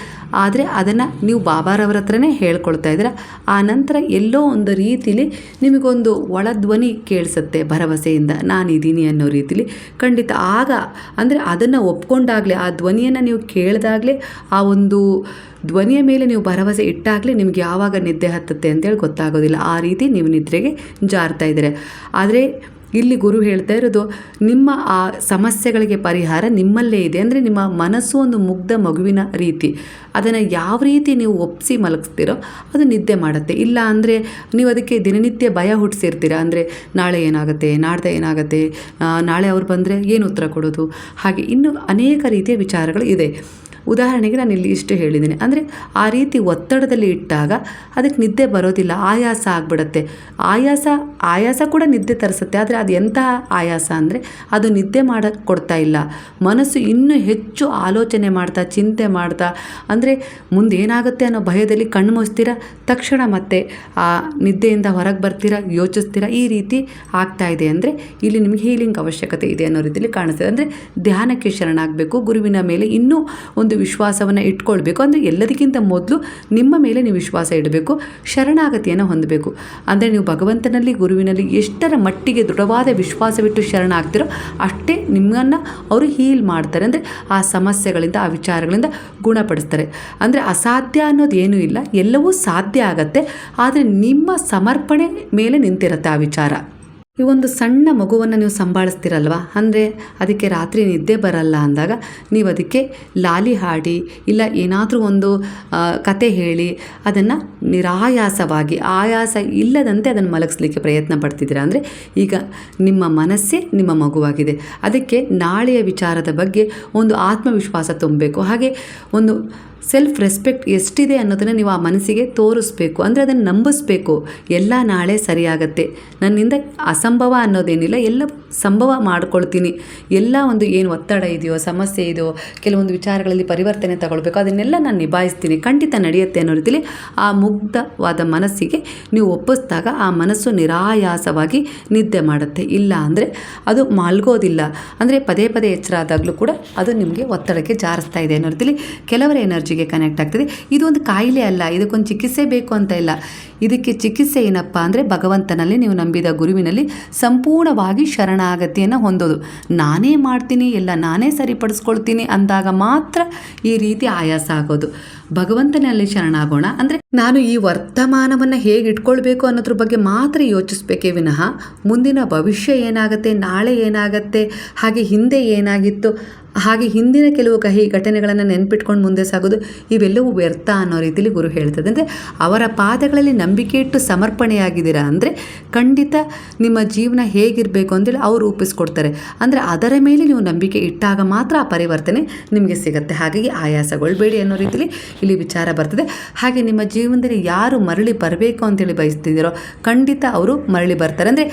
ಆದರೆ ಅದನ್ನು ನೀವು ಬಾಬಾರವರ ಹತ್ರನೇ ಹೇಳ್ಕೊಳ್ತಾ ಇದ್ದೀರ. ಆ ನಂತರ ಎಲ್ಲೋ ಒಂದು ರೀತಿಲಿ ನಿಮಗೊಂದು ಒಳಧ್ವನಿ ಕೇಳಿಸುತ್ತೆ ಭರವಸೆಯಿಂದ, ನಾನಿದ್ದೀನಿ ಅನ್ನೋ ರೀತಿಲಿ. ಖಂಡಿತ ಆಗ ಅಂದರೆ ಅದನ್ನು ಒಪ್ಕೊಂಡಾಗಲೇ, ಆ ಧ್ವನಿಯನ್ನು ನೀವು ಕೇಳಿದಾಗಲೇ, ಆ ಒಂದು ಧ್ವನಿಯ ಮೇಲೆ ನೀವು ಭರವಸೆ ಇಟ್ಟಾಗಲೇ ನಿಮಗೆ ಯಾವಾಗ ನಿದ್ದೆ ಹತ್ತುತ್ತೆ ಅಂತೇಳಿ ಗೊತ್ತಾಗೋದಿಲ್ಲ. ಆ ರೀತಿ ನೀವು ನಿದ್ರೆಗೆ ಜಾರ್ತಾ ಇದ್ದೀರ. ಆದರೆ ಇಲ್ಲಿ ಗುರು ಹೇಳ್ತಾ ಇರೋದು, ನಿಮ್ಮ ಆ ಸಮಸ್ಯೆಗಳಿಗೆ ಪರಿಹಾರ ನಿಮ್ಮಲ್ಲೇ ಇದೆ. ಅಂದರೆ ನಿಮ್ಮ ಮನಸ್ಸು ಒಂದು ಮುಗ್ಧ ಮಗುವಿನ ರೀತಿ. ಅದನ್ನು ಯಾವ ರೀತಿ ನೀವು ಒಪ್ಪಿಸಿ ಮಲಗಿಸ್ತೀರೋ ಅದು ನಿದ್ದೆ ಮಾಡುತ್ತೆ. ಇಲ್ಲ ಅಂದರೆ ನೀವು ಅದಕ್ಕೆ ದಿನನಿತ್ಯ ಭಯ ಹುಟ್ಟಿಸಿರ್ತೀರ. ಅಂದರೆ ನಾಳೆ ಏನಾಗುತ್ತೆ, ನಾಡ್ದೆ ಏನಾಗುತ್ತೆ, ನಾಳೆ ಅವ್ರು ಬಂದರೆ ಏನು ಉತ್ತರ ಕೊಡೋದು, ಹಾಗೆ ಇನ್ನೂ ಅನೇಕ ರೀತಿಯ ವಿಚಾರಗಳು ಇದೆ. ಉದಾಹರಣೆಗೆ ನಾನು ಇಲ್ಲಿ ಇಷ್ಟು ಹೇಳಿದ್ದೀನಿ. ಅಂದರೆ ಆ ರೀತಿ ಒತ್ತಡದಲ್ಲಿ ಇಟ್ಟಾಗ ಅದಕ್ಕೆ ನಿದ್ದೆ ಬರೋದಿಲ್ಲ, ಆಯಾಸ ಆಗಿಬಿಡುತ್ತೆ. ಆಯಾಸ ಕೂಡ ನಿದ್ದೆ ತರಿಸುತ್ತೆ. ಆದರೆ ಅದು ಎಂತಹ ಆಯಾಸ ಅಂದರೆ ಅದು ನಿದ್ದೆ ಮಾಡೋಕ್ಕೆ ಕೊಡ್ತಾ ಇಲ್ಲ. ಮನಸ್ಸು ಇನ್ನೂ ಹೆಚ್ಚು ಆಲೋಚನೆ ಮಾಡ್ತಾ, ಚಿಂತೆ ಮಾಡ್ತಾ, ಅಂದರೆ ಮುಂದೇನಾಗುತ್ತೆ ಅನ್ನೋ ಭಯದಲ್ಲಿ ಕಣ್ಣು ಮುಚ್ತೀರ, ತಕ್ಷಣ ಮತ್ತೆ ಆ ನಿದ್ದೆಯಿಂದ ಹೊರಗೆ ಬರ್ತೀರಾ, ಯೋಚಿಸ್ತೀರಾ. ಈ ರೀತಿ ಆಗ್ತಾ ಇದೆ. ಅಂದರೆ ಇಲ್ಲಿ ನಿಮಗೆ ಹೀಲಿಂಗ್ ಅವಶ್ಯಕತೆ ಇದೆ ಅನ್ನೋ ರೀತಿಯಲ್ಲಿ ಕಾಣಿಸ್ತದೆ. ಅಂದರೆ ಧ್ಯಾನಕ್ಕೆ ಶರಣಾಗಬೇಕು, ಗುರುವಿನ ಮೇಲೆ ಇನ್ನೂ ಒಂದು ವಿಶ್ವಾಸವನ್ನು ಇಟ್ಕೊಳ್ಬೇಕು. ಅಂದರೆ ಎಲ್ಲದಕ್ಕಿಂತ ಮೊದಲು ನಿಮ್ಮ ಮೇಲೆ ನೀವು ವಿಶ್ವಾಸ ಇಡಬೇಕು, ಶರಣಾಗತಿಯನ್ನು ಹೊಂದಬೇಕು. ಅಂದರೆ ನೀವು ಭಗವಂತನಲ್ಲಿ, ಗುರುವಿನಲ್ಲಿ ಎಷ್ಟರ ಮಟ್ಟಿಗೆ ದೃಢವಾದ ವಿಶ್ವಾಸವಿಟ್ಟು ಶರಣಾಗ್ತಿರೋ ಅಷ್ಟೇ ನಿಮ್ಮನ್ನು ಅವರು ಹೀಲ್ ಮಾಡ್ತಾರೆ. ಅಂದರೆ ಆ ಸಮಸ್ಯೆಗಳಿಂದ, ಆ ವಿಚಾರಗಳಿಂದ ಗುಣಪಡಿಸ್ತಾರೆ. ಅಂದರೆ ಅಸಾಧ್ಯ ಅನ್ನೋದು ಏನೂ ಇಲ್ಲ, ಎಲ್ಲವೂ ಸಾಧ್ಯ ಆಗತ್ತೆ. ಆದರೆ ನಿಮ್ಮ ಸಮರ್ಪಣೆ ಮೇಲೆ ನಿಂತಿರುತ್ತೆ ಆ ವಿಚಾರ. ಈ ಒಂದು ಸಣ್ಣ ಮಗುವನ್ನು ನೀವು ಸಂಭಾಳಿಸ್ತೀರಲ್ವ, ಅಂದರೆ ಅದಕ್ಕೆ ರಾತ್ರಿ ನಿದ್ದೆ ಬರಲ್ಲ ಅಂದಾಗ ನೀವು ಅದಕ್ಕೆ ಲಾಲಿ ಹಾಡಿ ಇಲ್ಲ ಏನಾದರೂ ಒಂದು ಕತೆ ಹೇಳಿ ಅದನ್ನು ನಿರಾಯಾಸವಾಗಿ ಆಯಾಸ ಇಲ್ಲದಂತೆ ಅದನ್ನು ಮಲಗಿಸ್ಲಿಕ್ಕೆ ಪ್ರಯತ್ನ ಪಡ್ತಿದ್ದೀರಾ ಅಂದರೆ ಈಗ ನಿಮ್ಮ ಮನಸ್ಸೇ ನಿಮ್ಮ ಮಗುವಾಗಿದೆ. ಅದಕ್ಕೆ ನಾಳೆಯ ವಿಚಾರದ ಬಗ್ಗೆ ಒಂದು ಆತ್ಮವಿಶ್ವಾಸ ತುಂಬಬೇಕು. ಹಾಗೆ ಒಂದು ಸೆಲ್ಫ್ ರೆಸ್ಪೆಕ್ಟ್ ಎಷ್ಟಿದೆ ಅನ್ನೋದನ್ನು ನೀವು ಆ ಮನಸ್ಸಿಗೆ ತೋರಿಸ್ಬೇಕು. ಅಂದರೆ ಅದನ್ನು ನಂಬಿಸ್ಬೇಕು. ಎಲ್ಲ ನಾಳೆ ಸರಿಯಾಗತ್ತೆ, ನನ್ನಿಂದ ಅಸಂಭವ ಅನ್ನೋದೇನಿಲ್ಲ, ಎಲ್ಲ ಸಂಭವ ಮಾಡ್ಕೊಳ್ತೀನಿ. ಎಲ್ಲ ಒಂದು ಏನು ಒತ್ತಡ ಇದೆಯೋ ಸಮಸ್ಯೆ ಇದೆಯೋ ಕೆಲವೊಂದು ವಿಚಾರಗಳಲ್ಲಿ ಪರಿವರ್ತನೆ ತಗೊಳ್ಬೇಕು, ಅದನ್ನೆಲ್ಲ ನಾನು ನಿಭಾಯಿಸ್ತೀನಿ, ಖಂಡಿತ ನಡೆಯುತ್ತೆ ಅನ್ನೋ ರೀತಿಯಲ್ಲಿ ಆ ಮುಗ್ಧವಾದ ಮನಸ್ಸಿಗೆ ನೀವು ಒಪ್ಪಿಸಿದಾಗ ಆ ಮನಸ್ಸು ನಿರಾಯಾಸವಾಗಿ ನಿದ್ದೆ ಮಾಡುತ್ತೆ. ಇಲ್ಲ ಅಂದರೆ ಅದು ಮಲ್ಗೋದಿಲ್ಲ. ಅಂದರೆ ಪದೇ ಪದೇ ಎಚ್ಚರ ಆದಾಗಲೂ ಕೂಡ ಅದು ನಿಮಗೆ ಒತ್ತಡಕ್ಕೆ ಜಾರಿಸ್ತಾ ಇದೆ ಅನ್ನೋ ರೀತಿಯಲ್ಲಿ ಕೆಲವರ ಎನರ್ಜಿಗೆ ಕನೆಕ್ಟ್ ಆಗ್ತದೆ. ಇದು ಒಂದು ಕಾಯಿಲೆ ಅಲ್ಲ, ಇದಕ್ಕೊಂದು ಚಿಕಿತ್ಸೆ ಬೇಕು ಅಂತ ಇಲ್ಲ. ಇದಕ್ಕೆ ಚಿಕಿತ್ಸೆ ಏನಪ್ಪ ಅಂದರೆ ಭಗವಂತನಲ್ಲಿ ನೀವು ನಂಬಿದ ಗುರುವಿನಲ್ಲಿ ಸಂಪೂರ್ಣವಾಗಿ ಶರಣಾಗತಿಯನ್ನು ಹೊಂದೋದು. ನಾನೇ ಮಾಡ್ತೀನಿ, ಎಲ್ಲ ನಾನೇ ಸರಿಪಡಿಸ್ಕೊಳ್ತೀನಿ ಅಂದಾಗ ಮಾತ್ರ ಈ ರೀತಿ ಆಯಾಸ ಆಗೋದು. ಭಗವಂತನಲ್ಲಿ ಶರಣಾಗೋಣ ಅಂದರೆ ನಾನು ಈ ವರ್ತಮಾನವನ್ನು ಹೇಗೆ ಇಟ್ಕೊಳ್ಬೇಕು ಅನ್ನೋದ್ರ ಬಗ್ಗೆ ಮಾತ್ರ ಯೋಚಿಸ್ಬೇಕೇ ವಿನಃ ಮುಂದಿನ ಭವಿಷ್ಯ ಏನಾಗುತ್ತೆ, ನಾಳೆ ಏನಾಗುತ್ತೆ, ಹಾಗೆ ಹಿಂದೆ ಏನಾಗಿತ್ತು, ಹಾಗೆ ಹಿಂದಿನ ಕೆಲವು ಕಹಿ ಘಟನೆಗಳನ್ನು ನೆನ್ಪಿಟ್ಕೊಂಡು ಮುಂದೆ ಸಾಗೋದು ಇವೆಲ್ಲವೂ ವ್ಯರ್ಥ ಅನ್ನೋ ರೀತಿಯಲ್ಲಿ ಗುರು ಹೇಳ್ತದೆ. ಅಂದರೆ ಅವರ ಪಾದಗಳಲ್ಲಿ ನಂಬಿಕೆ ಇಟ್ಟು ಸಮರ್ಪಣೆಯಾಗಿದ್ದೀರಾ ಅಂದರೆ ಖಂಡಿತ ನಿಮ್ಮ ಜೀವನ ಹೇಗಿರಬೇಕು ಅಂತೇಳಿ ಅವರು ರೂಪಿಸ್ಕೊಡ್ತಾರೆ. ಅಂದರೆ ಅದರ ಮೇಲೆ ನೀವು ನಂಬಿಕೆ ಇಟ್ಟಾಗ ಮಾತ್ರ ಆ ಪರಿವರ್ತನೆ ನಿಮಗೆ ಸಿಗುತ್ತೆ. ಹಾಗಾಗಿ ಆಯಾಸಗೊಳ್ಬೇಡಿ ಅನ್ನೋ ರೀತಿಯಲ್ಲಿ ಇಲ್ಲಿ ವಿಚಾರ ಬರ್ತದೆ. ಹಾಗೆ ನಿಮ್ಮ ಜೀವನದಲ್ಲಿ ಯಾರು ಮರಳಿ ಬರಬೇಕು ಅಂತೇಳಿ ಬಯಸ್ತಿದ್ದೀರೋ ಖಂಡಿತ ಅವರು ಮರಳಿ ಬರ್ತಾರೆ. ಅಂದರೆ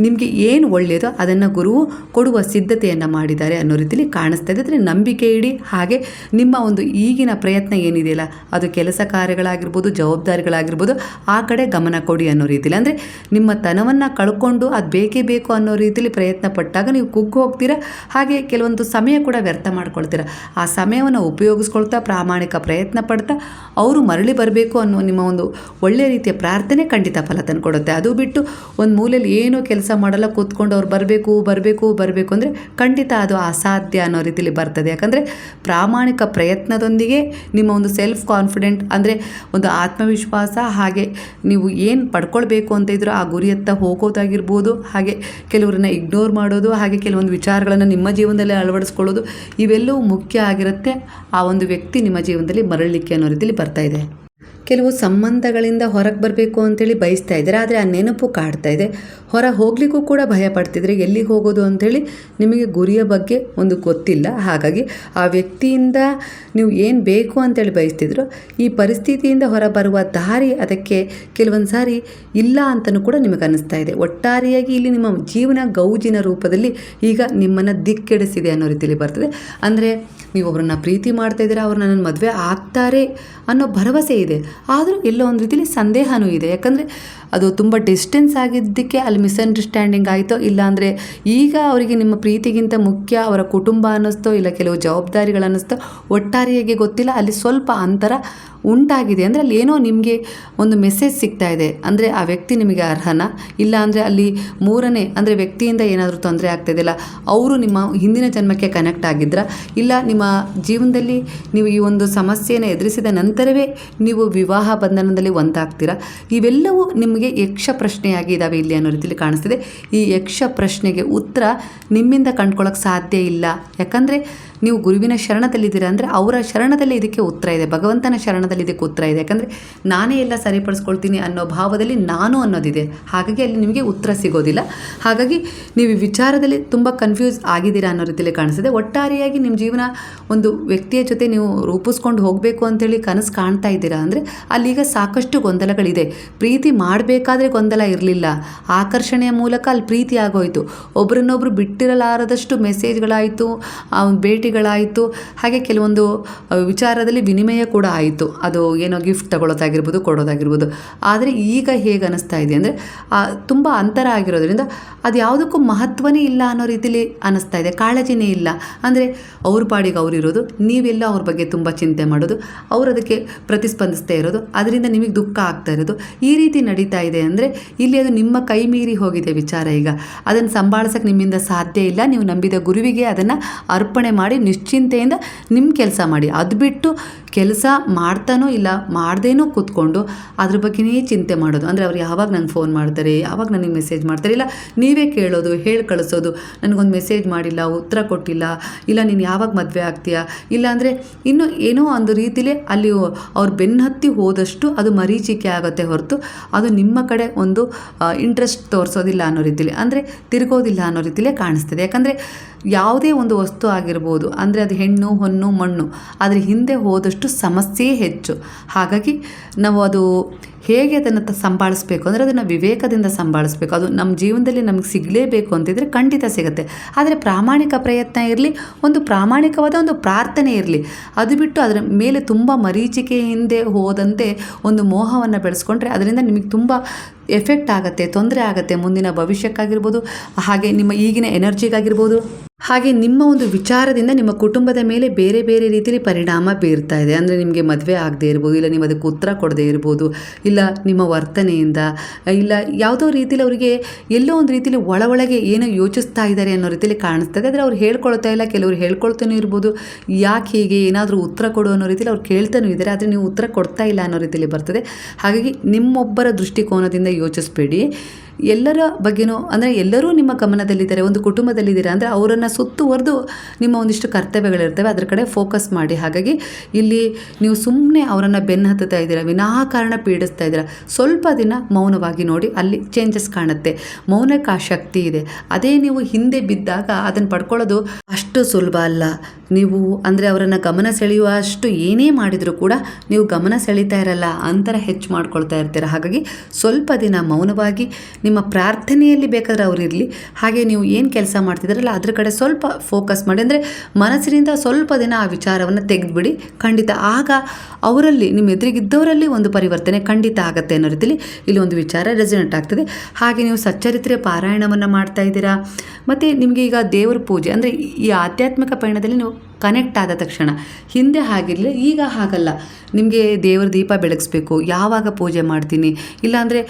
ನಿಮಗೆ ಏನು ಒಳ್ಳೆಯದೋ ಅದನ್ನು ಗುರುವು ಕೊಡುವ ಸಿದ್ಧತೆಯನ್ನು ಮಾಡಿದ್ದಾರೆ ಅನ್ನೋ ರೀತಿಯಲ್ಲಿ ಕಾಣಿಸ್ತಾ ಇದೆ. ಅಂದರೆ ನಂಬಿಕೆ ಇಡಿ. ಹಾಗೆ ನಿಮ್ಮ ಒಂದು ಈಗಿನ ಪ್ರಯತ್ನ ಏನಿದೆಯಲ್ಲ ಅದು ಕೆಲಸ ಕಾರ್ಯಗಳಾಗಿರ್ಬೋದು, ಜವಾಬ್ದಾರಿಗಳಾಗಿರ್ಬೋದು, ಆ ಕಡೆ ಗಮನ ಕೊಡಿ ಅನ್ನೋ ರೀತಿಯಲ್ಲಿ. ಅಂದರೆ ನಿಮ್ಮ ತನವನ್ನು ಕಳ್ಕೊಂಡು ಅದು ಬೇಕೇ ಬೇಕು ಅನ್ನೋ ರೀತಿಯಲ್ಲಿ ಪ್ರಯತ್ನ ಪಟ್ಟಾಗ ನೀವು ಕುಗ್ಗಿ ಹೋಗ್ತೀರಾ. ಹಾಗೆ ಕೆಲವೊಂದು ಸಮಯ ಕೂಡ ವ್ಯರ್ಥ ಮಾಡ್ಕೊಳ್ತೀರಾ. ಆ ಸಮಯವನ್ನು ಉಪಯೋಗಿಸ್ಕೊಳ್ತಾ ಪ್ರಾಮಾಣಿಕ ಪ್ರಯತ್ನ ಪಡ್ತಾ ಅವರು ಮರಳಿ ಬರಬೇಕು ಅನ್ನೋ ನಿಮ್ಮ ಒಂದು ಒಳ್ಳೆಯ ರೀತಿಯ ಪ್ರಾರ್ಥನೆ ಖಂಡಿತ ಫಲ ತಂದುಕೊಡುತ್ತೆ. ಅದು ಬಿಟ್ಟು ಒಂದು ಮೂಲೆಯಲ್ಲಿ ಏನೋ ಕೆಲಸ ಮಾಡಲ್ಲ ಕೂತ್ಕೊಂಡು ಅವ್ರು ಬರಬೇಕು ಅಂದರೆ ಖಂಡಿತ ಅದು ಅಸಾಧ್ಯ ಅನ್ನೋ ರೀತಿಯಲ್ಲಿ ಬರ್ತದೆ. ಯಾಕಂದರೆ ಪ್ರಾಮಾಣಿಕ ಪ್ರಯತ್ನದೊಂದಿಗೆ ನಿಮ್ಮ ಒಂದು ಸೆಲ್ಫ್ ಕಾನ್ಫಿಡೆಂಟ್ ಅಂದರೆ ಒಂದು ಆತ್ಮವಿಶ್ವಾಸ, ಹಾಗೆ ನೀವು ಏನು ಪಡ್ಕೊಳ್ಬೇಕು ಅಂತ ಇದ್ರೋ ಆ ಗುರಿಯತ್ತ ಹೋಗೋದಾಗಿರ್ಬೋದು, ಹಾಗೆ ಕೆಲವರನ್ನ ಇಗ್ನೋರ್ ಮಾಡೋದು, ಹಾಗೆ ಕೆಲವೊಂದು ವಿಚಾರಗಳನ್ನು ನಿಮ್ಮ ಜೀವನದಲ್ಲಿ ಅಳವಡಿಸ್ಕೊಳ್ಳೋದು, ಇವೆಲ್ಲವೂ ಮುಖ್ಯ ಆಗಿರುತ್ತೆ ಆ ಒಂದು ವ್ಯಕ್ತಿ ನಿಮ್ಮ ಜೀವನದಲ್ಲಿ ಮರಳಲಿಕ್ಕೆ ಅನ್ನೋ ರೀತಿಯಲ್ಲಿ ಬರ್ತಾ ಇದೆ. ಕೆಲವು ಸಂಬಂಧಗಳಿಂದ ಹೊರಗೆ ಬರಬೇಕು ಅಂತೇಳಿ ಬಯಸ್ತಾ ಇದ್ದಾರೆ, ಆದರೆ ಆ ನೆನಪು ಕಾಡ್ತಾ ಇದೆ. ಹೊರ ಹೋಗಲಿಕ್ಕೂ ಕೂಡ ಭಯ ಪಡ್ತಿದ್ರೆ ಎಲ್ಲಿಗೆ ಹೋಗೋದು ಅಂಥೇಳಿ ನಿಮಗೆ ಗುರಿಯ ಬಗ್ಗೆ ಒಂದು ಗೊತ್ತಿಲ್ಲ. ಹಾಗಾಗಿ ಆ ವ್ಯಕ್ತಿಯಿಂದ ನೀವು ಏನು ಬೇಕು ಅಂತೇಳಿ ಬಯಸ್ತಿದ್ರು ಈ ಪರಿಸ್ಥಿತಿಯಿಂದ ಹೊರ ಬರುವ ದಾರಿ ಅದಕ್ಕೆ ಕೆಲವೊಂದು ಸಾರಿ ಇಲ್ಲ ಅಂತಲೂ ಕೂಡ ನಿಮಗೆ ಅನ್ನಿಸ್ತಾ ಇದೆ. ಒಟ್ಟಾರೆಯಾಗಿ ಇಲ್ಲಿ ನಿಮ್ಮ ಜೀವನ ಗೌಜಿನ ರೂಪದಲ್ಲಿ ಈಗ ನಿಮ್ಮನ್ನು ದಿಕ್ಕೆಡಿಸಿದೆ ಅನ್ನೋ ರೀತಿಯಲ್ಲಿ ಬರ್ತದೆ. ಅಂದರೆ ನೀವು ಒಬ್ಬರನ್ನ ಪ್ರೀತಿ ಮಾಡ್ತಾ ಇದ್ದೀರಾ, ಅವ್ರು ನನ್ನ ಮದುವೆ ಆಗ್ತಾರೆ ಅನ್ನೋ ಭರವಸೆ ಇದೆ, ಆದರೂ ಎಲ್ಲೋ ಒಂದು ರೀತಿಯಲ್ಲಿ ಸಂದೇಹನೂ ಇದೆ. ಯಾಕಂದರೆ ಅದು ತುಂಬ ಡಿಸ್ಟೆನ್ಸ್ ಆಗಿದ್ದಕ್ಕೆ ಅಲ್ಲಿ ಮಿಸ್ಅಂಡರ್ಸ್ಟ್ಯಾಂಡಿಂಗ್ ಆಯಿತೋ, ಇಲ್ಲಾಂದರೆ ಈಗ ಅವರಿಗೆ ನಿಮ್ಮ ಪ್ರೀತಿಗಿಂತ ಮುಖ್ಯ ಅವರ ಕುಟುಂಬ ಅನ್ನಿಸ್ತೋ, ಇಲ್ಲ ಕೆಲವು ಜವಾಬ್ದಾರಿಗಳು ಅನ್ನಿಸ್ತೋ, ಒಟ್ಟಾರೆಯಾಗಿ ಗೊತ್ತಿಲ್ಲ, ಅಲ್ಲಿ ಸ್ವಲ್ಪ ಅಂತರ ಉಂಟಾಗಿದೆ. ಅಂದರೆ ಅಲ್ಲಿ ಏನೋ ನಿಮಗೆ ಒಂದು ಮೆಸೇಜ್ ಸಿಗ್ತಾ ಇದೆ. ಅಂದರೆ ಆ ವ್ಯಕ್ತಿ ನಿಮಗೆ ಅರ್ಹನ, ಇಲ್ಲ ಅಂದರೆ ಅಲ್ಲಿ ಮೂರನೇ ಅಂದರೆ ವ್ಯಕ್ತಿಯಿಂದ ಏನಾದರೂ ತೊಂದರೆ ಆಗ್ತಾಯಿದೆಯಲ್ಲ, ಅವರು ನಿಮ್ಮ ಹಿಂದಿನ ಜನ್ಮಕ್ಕೆ ಕನೆಕ್ಟ್ ಆಗಿದ್ರ, ಇಲ್ಲ ನಿಮ್ಮ ಜೀವನದಲ್ಲಿ ನೀವು ಈ ಒಂದು ಸಮಸ್ಯೆಯನ್ನು ಎದುರಿಸಿದ ನಂತರವೇ ನೀವು ವಿವಾಹ ಬಂಧನದಲ್ಲಿ ಒಂದಾಗ್ತೀರಾ. ಇವೆಲ್ಲವೂ ನಿಮಗೆ ಯಕ್ಷ ಪ್ರಶ್ನೆಯಾಗಿ ಇದ್ದಾವೆ ಇಲ್ಲಿ ಅನ್ನೋ ರೀತಿಯಲ್ಲಿ ಕಾಣಿಸ್ತಿದೆ. ಈ ಯಕ್ಷ ಪ್ರಶ್ನೆಗೆ ಉತ್ತರ ನಿಮ್ಮಿಂದ ಕಂಡ್ಕೊಳ್ಳೋಕೆ ಸಾಧ್ಯ ಇಲ್ಲ. ಯಾಕಂದರೆ ನೀವು ಗುರುವಿನ ಶರಣದಲ್ಲಿದ್ದೀರಾ ಅಂದರೆ ಅವರ ಶರಣದಲ್ಲಿ ಇದಕ್ಕೆ ಉತ್ತರ ಇದೆ, ಭಗವಂತನ ಶರಣದಲ್ಲಿ ಇದಕ್ಕೆ ಉತ್ತರ ಇದೆ. ಯಾಕಂದರೆ ನಾನೇ ಎಲ್ಲ ಸರಿಪಡಿಸ್ಕೊಳ್ತೀನಿ ಅನ್ನೋ ಭಾವದಲ್ಲಿ ನಾನು ಅನ್ನೋದಿದೆ. ಹಾಗಾಗಿ ಅಲ್ಲಿ ನಿಮಗೆ ಉತ್ತರ ಸಿಗೋದಿಲ್ಲ. ಹಾಗಾಗಿ ನೀವು ಈ ವಿಚಾರದಲ್ಲಿ ತುಂಬ ಕನ್ಫ್ಯೂಸ್ ಆಗಿದ್ದೀರಾ ಅನ್ನೋ ರೀತಿಯಲ್ಲಿ ಕಾಣಿಸ್ತಿದೆ. ಒಟ್ಟಾರೆಯಾಗಿ ನಿಮ್ಮ ಜೀವನ ಒಂದು ವ್ಯಕ್ತಿಯ ಜೊತೆ ನೀವು ರೂಪಿಸ್ಕೊಂಡು ಹೋಗಬೇಕು ಅಂತೇಳಿ ಕನಸು ಕಾಣ್ತಾ ಇದ್ದೀರಾ ಅಂದರೆ ಅಲ್ಲೀಗ ಸಾಕಷ್ಟು ಗೊಂದಲಗಳಿದೆ. ಪ್ರೀತಿ ಮಾಡಬೇಕಾದ್ರೆ ಗೊಂದಲ ಇರಲಿಲ್ಲ, ಆಕರ್ಷಣೆಯ ಮೂಲಕ ಅಲ್ಲಿ ಪ್ರೀತಿ ಆಗೋಯಿತು. ಒಬ್ಬರನ್ನೊಬ್ಬರು ಬಿಟ್ಟಿರಲಾರದಷ್ಟು ಮೆಸೇಜ್ಗಳಾಯಿತು, ಭೇಟಿಗಳಾಯಿತು, ಹಾಗೆ ಕೆಲವೊಂದು ವಿಚಾರದಲ್ಲಿ ವಿನಿಮಯ ಕೂಡ ಆಯಿತು. ಅದು ಏನೋ ಗಿಫ್ಟ್ ತಗೊಳ್ಳೋದಾಗಿರ್ಬೋದು, ಕೊಡೋದಾಗಿರ್ಬೋದು. ಆದರೆ ಈಗ ಹೇಗೆ ಅನ್ನಿಸ್ತಾ ಇದೆ ಅಂದರೆ ತುಂಬ ಅಂತರ ಆಗಿರೋದ್ರಿಂದ ಅದು ಯಾವುದಕ್ಕೂ ಮಹತ್ವನೇ ಇಲ್ಲ ಅನ್ನೋ ರೀತಿಯಲ್ಲಿ ಅನ್ನಿಸ್ತಾ ಇದೆ. ಕಾಳಜಿನೇ ಇಲ್ಲ. ಅಂದರೆ ಅವ್ರ ಪಾಡಿಗೆ ಅವರಿರೋದು, ನೀವೆಲ್ಲ ಅವ್ರ ಬಗ್ಗೆ ತುಂಬ ಚಿಂತೆ ಮಾಡೋದು, ಅವರು ಅದಕ್ಕೆ ಪ್ರತಿಸ್ಪಂದಿಸ್ತಾ ಇರೋದು, ಅದರಿಂದ ನಿಮಗೆ ದುಃಖ ಆಗ್ತಾ ಇರೋದು, ಈ ರೀತಿ ನಡೀತಾ ಇದೆ. ಅಂದರೆ ಇಲ್ಲಿ ಅದು ನಿಮ್ಮ ಕೈ ಮೀರಿ ಹೋಗಿದೆ ವಿಚಾರ. ಈಗ ಅದನ್ನು ಸಂಭಾಳಿಸೋಕ್ಕೆ ನಿಮ್ಮಿಂದ ಸಾಧ್ಯ ಇಲ್ಲ. ನೀವು ನಂಬಿದ ಗುರುವಿಗೆ ಅದನ್ನು ಅರ್ಪಣೆ ಮಾಡಿ ನಿಶ್ಚಿಂತೆಯಿಂದ ನಿಮ್ಮ ಕೆಲಸ ಮಾಡಿ. ಅದು ಬಿಟ್ಟು ಕೆಲಸ ಮಾಡ್ತಾ ಮಾಡ್ತಾನೋ ಇಲ್ಲ ಮಾಡ್ದೇನೋ ಕೂತ್ಕೊಂಡು ಅದ್ರ ಬಗ್ಗೆನೇ ಚಿಂತೆ ಮಾಡೋದು. ಅಂದರೆ ಅವ್ರು ಯಾವಾಗ ನಂಗೆ ಫೋನ್ ಮಾಡ್ತಾರೆ, ಯಾವಾಗ ನನಗೆ ಮೆಸೇಜ್ ಮಾಡ್ತಾರೆ, ಇಲ್ಲ ನೀವೇ ಕೇಳೋದು, ಹೇಳಿ ಕಳಿಸೋದು, ನನಗೊಂದು ಮೆಸೇಜ್ ಮಾಡಿಲ್ಲ, ಉತ್ತರ ಕೊಟ್ಟಿಲ್ಲ, ಇಲ್ಲ ನೀನು ಯಾವಾಗ ಮದುವೆ ಆಗ್ತೀಯಾ, ಇಲ್ಲ ಅಂದರೆ ಇನ್ನೂ ಏನೋ ಒಂದು ರೀತಿಲೇ ಅಲ್ಲಿ ಅವ್ರು ಬೆನ್ನತ್ತಿ ಹೋದಷ್ಟು ಅದು ಮರೀಚಿಕೆ ಆಗುತ್ತೆ ಹೊರತು ಅದು ನಿಮ್ಮ ಕಡೆ ಒಂದು ಇಂಟ್ರೆಸ್ಟ್ ತೋರಿಸೋದಿಲ್ಲ ಅನ್ನೋ ರೀತಿಲಿ, ಅಂದರೆ ತಿರುಗೋದಿಲ್ಲ ಅನ್ನೋ ರೀತಿಲೇ ಕಾಣಿಸ್ತದೆ. ಯಾಕಂದರೆ ಯಾವುದೇ ಒಂದು ವಸ್ತು ಆಗಿರ್ಬೋದು, ಅಂದರೆ ಅದು ಹೆಣ್ಣು ಹೊನ್ನು ಮಣ್ಣು, ಅದ್ರ ಹಿಂದೆ ಹೋದಷ್ಟು ಸಮಸ್ಯೆ ಹೆಚ್ಚು. ಹಾಗಾಗಿ ನಾವು ಅದು ಹೇಗೆ ಅದನ್ನು ಸಂಭಾಳಿಸ್ಬೇಕು ಅಂದರೆ ಅದನ್ನು ವಿವೇಕದಿಂದ ಸಂಭಾಳಿಸ್ಬೇಕು. ಅದು ನಮ್ಮ ಜೀವನದಲ್ಲಿ ನಮಗೆ ಸಿಗಲೇಬೇಕು ಅಂತಿದ್ರೆ ಖಂಡಿತ ಸಿಗುತ್ತೆ. ಆದರೆ ಪ್ರಾಮಾಣಿಕ ಪ್ರಯತ್ನ ಇರಲಿ, ಒಂದು ಪ್ರಾಮಾಣಿಕವಾದ ಒಂದು ಪ್ರಾರ್ಥನೆ ಇರಲಿ. ಅದು ಬಿಟ್ಟು ಅದರ ಮೇಲೆ ತುಂಬ ಮರೀಚಿಕೆ ಹಿಂದೆ ಹೋದಂತೆ ಒಂದು ಮೋಹವನ್ನು ಬೆಳೆಸ್ಕೊಂಡ್ರೆ ಅದರಿಂದ ನಿಮಗೆ ತುಂಬ ಎಫೆಕ್ಟ್ ಆಗುತ್ತೆ, ತೊಂದರೆ ಆಗುತ್ತೆ. ಮುಂದಿನ ಭವಿಷ್ಯಕ್ಕಾಗಿರ್ಬೋದು, ಹಾಗೆ ನಿಮ್ಮ ಈಗಿನ ಎನರ್ಜಿಗಾಗಿರ್ಬೋದು, ಹಾಗೆ ನಿಮ್ಮ ಒಂದು ವಿಚಾರದಿಂದ ನಿಮ್ಮ ಕುಟುಂಬದ ಮೇಲೆ ಬೇರೆ ಬೇರೆ ರೀತಿಯಲ್ಲಿ ಪರಿಣಾಮ ಬೀರ್ತಾ ಇದೆ. ಅಂದರೆ ನಿಮಗೆ ಮದುವೆ ಆಗದೆ ಇರ್ಬೋದು, ಇಲ್ಲ ನೀವು ಅದಕ್ಕೆ ಉತ್ತರ ಕೊಡದೇ ಇರ್ಬೋದು, ಇಲ್ಲ ನಿಮ್ಮ ವರ್ತನೆಯಿಂದ, ಇಲ್ಲ ಯಾವುದೋ ರೀತಿಯಲ್ಲಿ ಅವರಿಗೆ ಎಲ್ಲೋ ಒಂದು ರೀತಿಯಲ್ಲಿ ಒಳಗೆ ಏನೋ ಯೋಚಿಸ್ತಾ ಇದ್ದಾರೆ ಅನ್ನೋ ರೀತಿಯಲ್ಲಿ ಕಾಣಿಸ್ತದೆ. ಆದರೆ ಅವ್ರು ಹೇಳ್ಕೊಳ್ತಾ ಇಲ್ಲ, ಕೆಲವರು ಹೇಳ್ಕೊಳ್ತಾನೂ ಇರ್ಬೋದು, ಯಾಕೆ ಹೀಗೆ ಏನಾದರೂ ಉತ್ತರ ಕೊಡು ಅನ್ನೋ ರೀತಿಯಲ್ಲಿ ಅವ್ರು ಕೇಳ್ತಾನೂ ಇದ್ದಾರೆ, ಆದರೆ ನೀವು ಉತ್ತರ ಕೊಡ್ತಾ ಇಲ್ಲ ಅನ್ನೋ ರೀತಿಯಲ್ಲಿ ಬರ್ತದೆ. ಹಾಗಾಗಿ ನಿಮ್ಮೊಬ್ಬರ ದೃಷ್ಟಿಕೋನದಿಂದ ಯೋಚಿಸ್ಬೇಡಿ. ಎಲ್ಲರ ಬಗ್ಗೆನೂ, ಅಂದರೆ ಎಲ್ಲರೂ ನಿಮ್ಮ ಗಮನದಲ್ಲಿದ್ದಾರೆ, ಒಂದು ಕುಟುಂಬದಲ್ಲಿದ್ದೀರಾ ಅಂದರೆ ಅವರನ್ನು ಸುತ್ತುವರೆದು ನಿಮ್ಮ ಒಂದಿಷ್ಟು ಕರ್ತವ್ಯಗಳಿರ್ತವೆ, ಅದರ ಕಡೆ ಫೋಕಸ್ ಮಾಡಿ. ಹಾಗಾಗಿ ಇಲ್ಲಿ ನೀವು ಸುಮ್ಮನೆ ಅವರನ್ನು ಬೆನ್ನು ಹತ್ತುತ್ತಾ ಇದ್ದೀರಾ, ವಿನಾಕಾರಣ ಪೀಡಿಸ್ತಾ ಇದ್ದೀರಾ, ಸ್ವಲ್ಪ ದಿನ ಮೌನವಾಗಿ ನೋಡಿ, ಅಲ್ಲಿ ಚೇಂಜಸ್ ಕಾಣುತ್ತೆ. ಮೌನಕ್ಕೆ ಆ ಶಕ್ತಿ ಇದೆ. ಅದೇ ನೀವು ಹಿಂದೆ ಬಿದ್ದಾಗ ಅದನ್ನು ಪಡ್ಕೊಳ್ಳೋದು ಅಷ್ಟು ಸುಲಭ ಅಲ್ಲ. ನೀವು ಅಂದರೆ ಅವರನ್ನು ಗಮನ ಸೆಳೆಯುವ ಅಷ್ಟು ಏನೇ ಮಾಡಿದರೂ ಕೂಡ ನೀವು ಗಮನ ಸೆಳೀತಾ ಇರಲ್ಲ, ಅಂತರ ಹೆಚ್ಚು ಮಾಡ್ಕೊಳ್ತಾ ಇರ್ತೀರ. ಹಾಗಾಗಿ ಸ್ವಲ್ಪ ದಿನ ಮೌನವಾಗಿ ನಿಮ್ಮ ಪ್ರಾರ್ಥನೆಯಲ್ಲಿ ಬೇಕಾದ್ರೆ ಅವ್ರು ಇರಲಿ, ಹಾಗೆ ನೀವು ಏನು ಕೆಲಸ ಮಾಡ್ತಿದ್ದೀರಲ್ಲ ಅದ್ರ ಕಡೆ ಸ್ವಲ್ಪ ಫೋಕಸ್ ಮಾಡಿ. ಅಂದರೆ ಮನಸ್ಸಿನಿಂದ ಸ್ವಲ್ಪ ದಿನ ಆ ವಿಚಾರವನ್ನು ತೆಗೆದುಬಿಡಿ. ಖಂಡಿತ ಆಗ ಅವರಲ್ಲಿ, ನಿಮ್ಮ ಎದುರಿಗಿದ್ದವರಲ್ಲಿ ಒಂದು ಪರಿವರ್ತನೆ ಖಂಡಿತ ಆಗುತ್ತೆ ಅನ್ನೋ ರೀತಿಯಲ್ಲಿ ಇಲ್ಲಿ ಒಂದು ವಿಚಾರ ರೆಸೊನೇಟ್ ಆಗ್ತದೆ. ಹಾಗೆ ನೀವು ಸಚ್ಚರಿತ್ರೆ ಪಾರಾಯಣವನ್ನು ಮಾಡ್ತಾ ಇದ್ದೀರಾ, ಮತ್ತು ನಿಮಗೆ ಈಗ ದೇವರ ಪೂಜೆ, ಅಂದರೆ ಈ ಆಧ್ಯಾತ್ಮಿಕ ಪಯಣದಲ್ಲಿ ನೀವು ಕನೆಕ್ಟ್ ಆದ ತಕ್ಷಣ, ಹಿಂದೆ ಹಾಗಿರಲಿ ಈಗ ಹಾಗಲ್ಲ, ನಿಮಗೆ ದೇವರ ದೀಪ ಬೆಳಗಿಸ್ಬೇಕು, ಯಾವಾಗ ಪೂಜೆ ಮಾಡ್ತೀನಿ, ಇಲ್ಲಾಂದರೆ